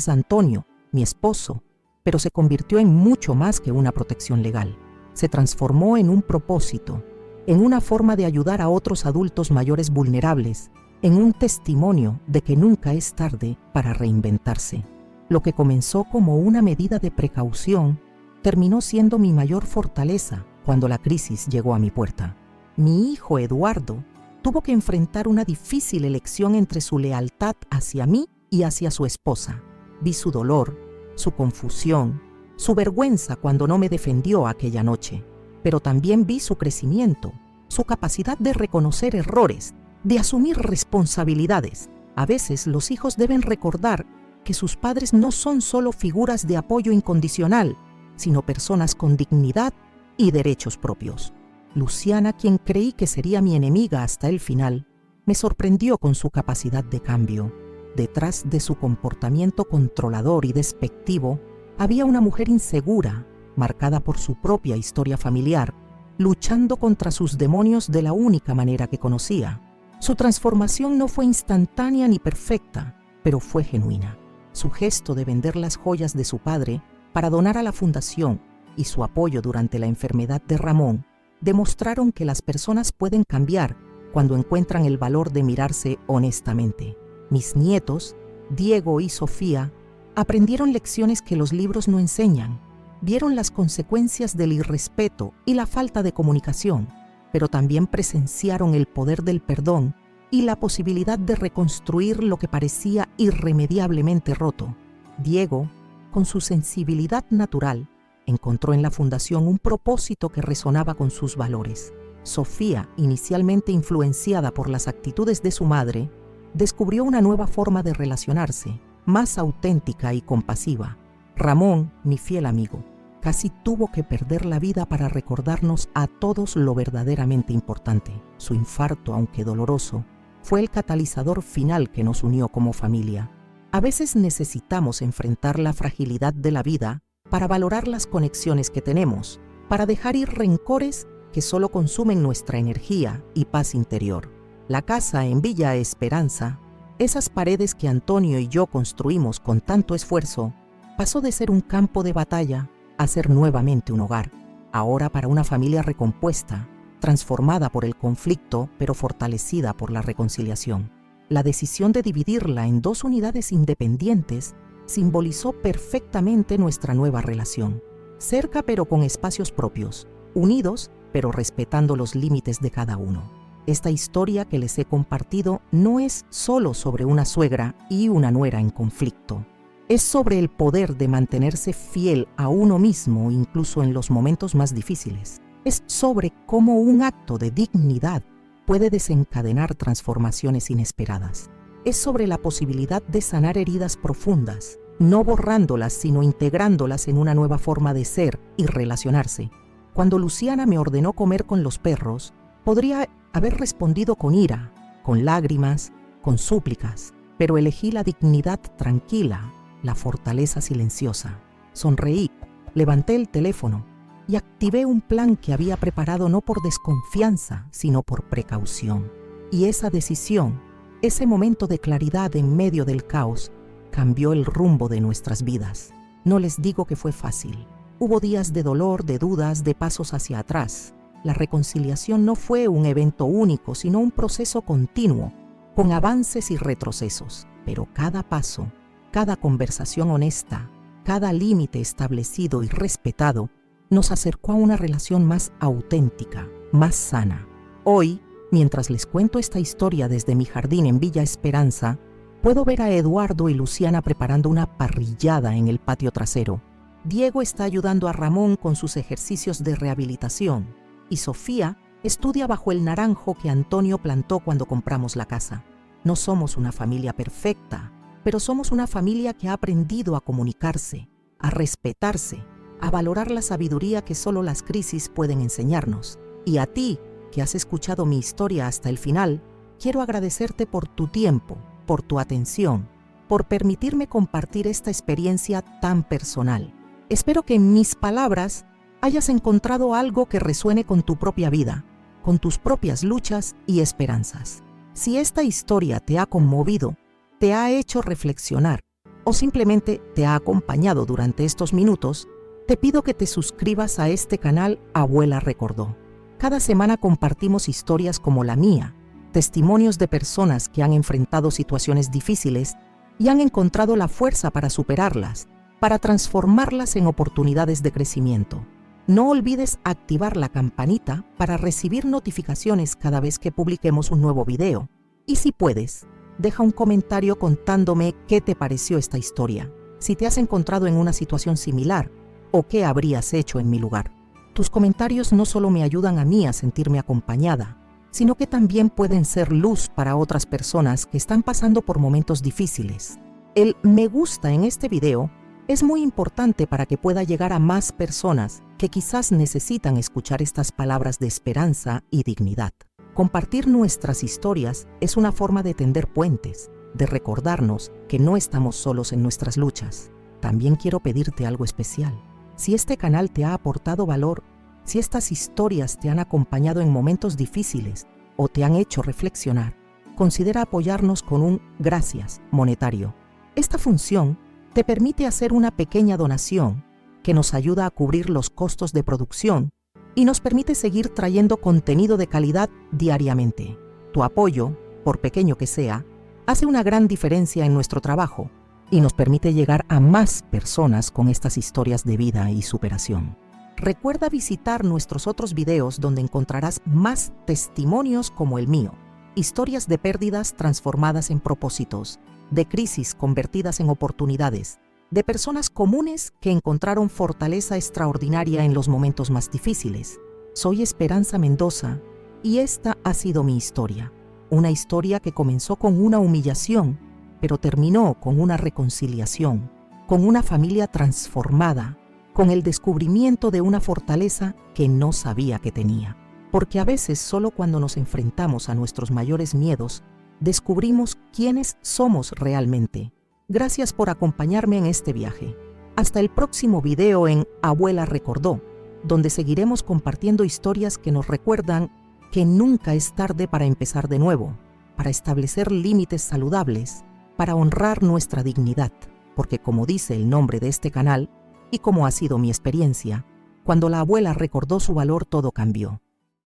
Antonio, mi esposo, pero se convirtió en mucho más que una protección legal. Se transformó en un propósito, en una forma de ayudar a otros adultos mayores vulnerables, en un testimonio de que nunca es tarde para reinventarse. Lo que comenzó como una medida de precaución terminó siendo mi mayor fortaleza cuando la crisis llegó a mi puerta. Mi hijo Eduardo tuvo que enfrentar una difícil elección entre su lealtad hacia mí y hacia su esposa. Vi su dolor, su confusión, su vergüenza cuando no me defendió aquella noche, pero también vi su crecimiento, su capacidad de reconocer errores, de asumir responsabilidades. A veces los hijos deben recordar que sus padres no son solo figuras de apoyo incondicional, sino personas con dignidad y derechos propios. Luciana, quien creí que sería mi enemiga hasta el final, me sorprendió con su capacidad de cambio. Detrás de su comportamiento controlador y despectivo, había una mujer insegura, marcada por su propia historia familiar, luchando contra sus demonios de la única manera que conocía. Su transformación no fue instantánea ni perfecta, pero fue genuina. su gesto de vender las joyas de su padre para donar a la fundación y su apoyo durante la enfermedad de Ramón demostraron que las personas pueden cambiar cuando encuentran el valor de mirarse honestamente. Mis nietos, Diego y Sofía, aprendieron lecciones que los libros no enseñan. Vieron las consecuencias del irrespeto y la falta de comunicación, pero también presenciaron el poder del perdón y la posibilidad de reconstruir lo que parecía irremediablemente roto. Diego, con su sensibilidad natural, encontró en la fundación un propósito que resonaba con sus valores. Sofía, inicialmente influenciada por las actitudes de su madre, descubrió una nueva forma de relacionarse, más auténtica y compasiva. Ramón, mi fiel amigo, casi tuvo que perder la vida para recordarnos a todos lo verdaderamente importante. Su infarto, aunque doloroso, fue el catalizador final que nos unió como familia. A veces necesitamos enfrentar la fragilidad de la vida para valorar las conexiones que tenemos, para dejar ir rencores que solo consumen nuestra energía y paz interior. La casa en Villa Esperanza, esas paredes que Antonio y yo construimos con tanto esfuerzo, pasó de ser un campo de batalla a ser nuevamente un hogar, ahora para una familia recompuesta, transformada por el conflicto pero fortalecida por la reconciliación. La decisión de dividirla en 2 unidades independientes simbolizó perfectamente nuestra nueva relación. Cerca pero con espacios propios, unidos pero respetando los límites de cada uno. Esta historia que les he compartido no es solo sobre una suegra y una nuera en conflicto. Es sobre el poder de mantenerse fiel a uno mismo incluso en los momentos más difíciles. Es sobre cómo un acto de dignidad puede desencadenar transformaciones inesperadas. Es sobre la posibilidad de sanar heridas profundas, no borrándolas sino integrándolas en una nueva forma de ser y relacionarse. Cuando Luciana me ordenó comer con los perros, podría haber respondido con ira, con lágrimas, con súplicas, pero elegí la dignidad tranquila, la fortaleza silenciosa. Sonreí, levanté el teléfono y activé un plan que había preparado no por desconfianza, sino por precaución. Y esa decisión, ese momento de claridad en medio del caos, cambió el rumbo de nuestras vidas. No les digo que fue fácil. Hubo días de dolor, de dudas, de pasos hacia atrás. La reconciliación no fue un evento único, sino un proceso continuo, con avances y retrocesos. Pero cada paso, cada conversación honesta, cada límite establecido y respetado, nos acercó a una relación más auténtica, más sana. Hoy, mientras les cuento esta historia desde mi jardín en Villa Esperanza, puedo ver a Eduardo y Luciana preparando una parrillada en el patio trasero. Diego está ayudando a Ramón con sus ejercicios de rehabilitación y Sofía estudia bajo el naranjo que Antonio plantó cuando compramos la casa. No somos una familia perfecta, pero somos una familia que ha aprendido a comunicarse, a respetarse, a valorar la sabiduría que solo las crisis pueden enseñarnos. Y a ti, que has escuchado mi historia hasta el final, quiero agradecerte por tu tiempo, por tu atención, por permitirme compartir esta experiencia tan personal. Espero que en mis palabras hayas encontrado algo que resuene con tu propia vida, con tus propias luchas y esperanzas. Si esta historia te ha conmovido, te ha hecho reflexionar o simplemente te ha acompañado durante estos minutos, te pido que te suscribas a este canal Abuela Recordó. Cada semana compartimos historias como la mía, testimonios de personas que han enfrentado situaciones difíciles y han encontrado la fuerza para superarlas, para transformarlas en oportunidades de crecimiento. No olvides activar la campanita para recibir notificaciones cada vez que publiquemos un nuevo video. Y si puedes, deja un comentario contándome qué te pareció esta historia, si te has encontrado en una situación similar o qué habrías hecho en mi lugar. Tus comentarios no solo me ayudan a mí a sentirme acompañada, sino que también pueden ser luz para otras personas que están pasando por momentos difíciles. El me gusta en este video es muy importante para que pueda llegar a más personas que quizás necesitan escuchar estas palabras de esperanza y dignidad. Compartir nuestras historias es una forma de tender puentes, de recordarnos que no estamos solos en nuestras luchas. También quiero pedirte algo especial. Si este canal te ha aportado valor, si estas historias te han acompañado en momentos difíciles o te han hecho reflexionar, considera apoyarnos con un gracias monetario. Esta función Te permite hacer una pequeña donación que nos ayuda a cubrir los costos de producción y nos permite seguir trayendo contenido de calidad diariamente. Tu apoyo, por pequeño que sea, hace una gran diferencia en nuestro trabajo y nos permite llegar a más personas con estas historias de vida y superación. Recuerda visitar nuestros otros videos donde encontrarás más testimonios como el mío, historias de pérdidas transformadas en propósitos, de crisis convertidas en oportunidades, de personas comunes que encontraron fortaleza extraordinaria en los momentos más difíciles. Soy Esperanza Mendoza y esta ha sido mi historia. Una historia que comenzó con una humillación, pero terminó con una reconciliación, con una familia transformada, con el descubrimiento de una fortaleza que no sabía que tenía. Porque a veces solo cuando nos enfrentamos a nuestros mayores miedos, descubrimos quiénes somos realmente. Gracias por acompañarme en este viaje. Hasta el próximo video en Abuela Recordó, donde seguiremos compartiendo historias que nos recuerdan que nunca es tarde para empezar de nuevo, para establecer límites saludables, para honrar nuestra dignidad, porque como dice el nombre de este canal, y como ha sido mi experiencia, cuando la abuela recordó su valor todo cambió.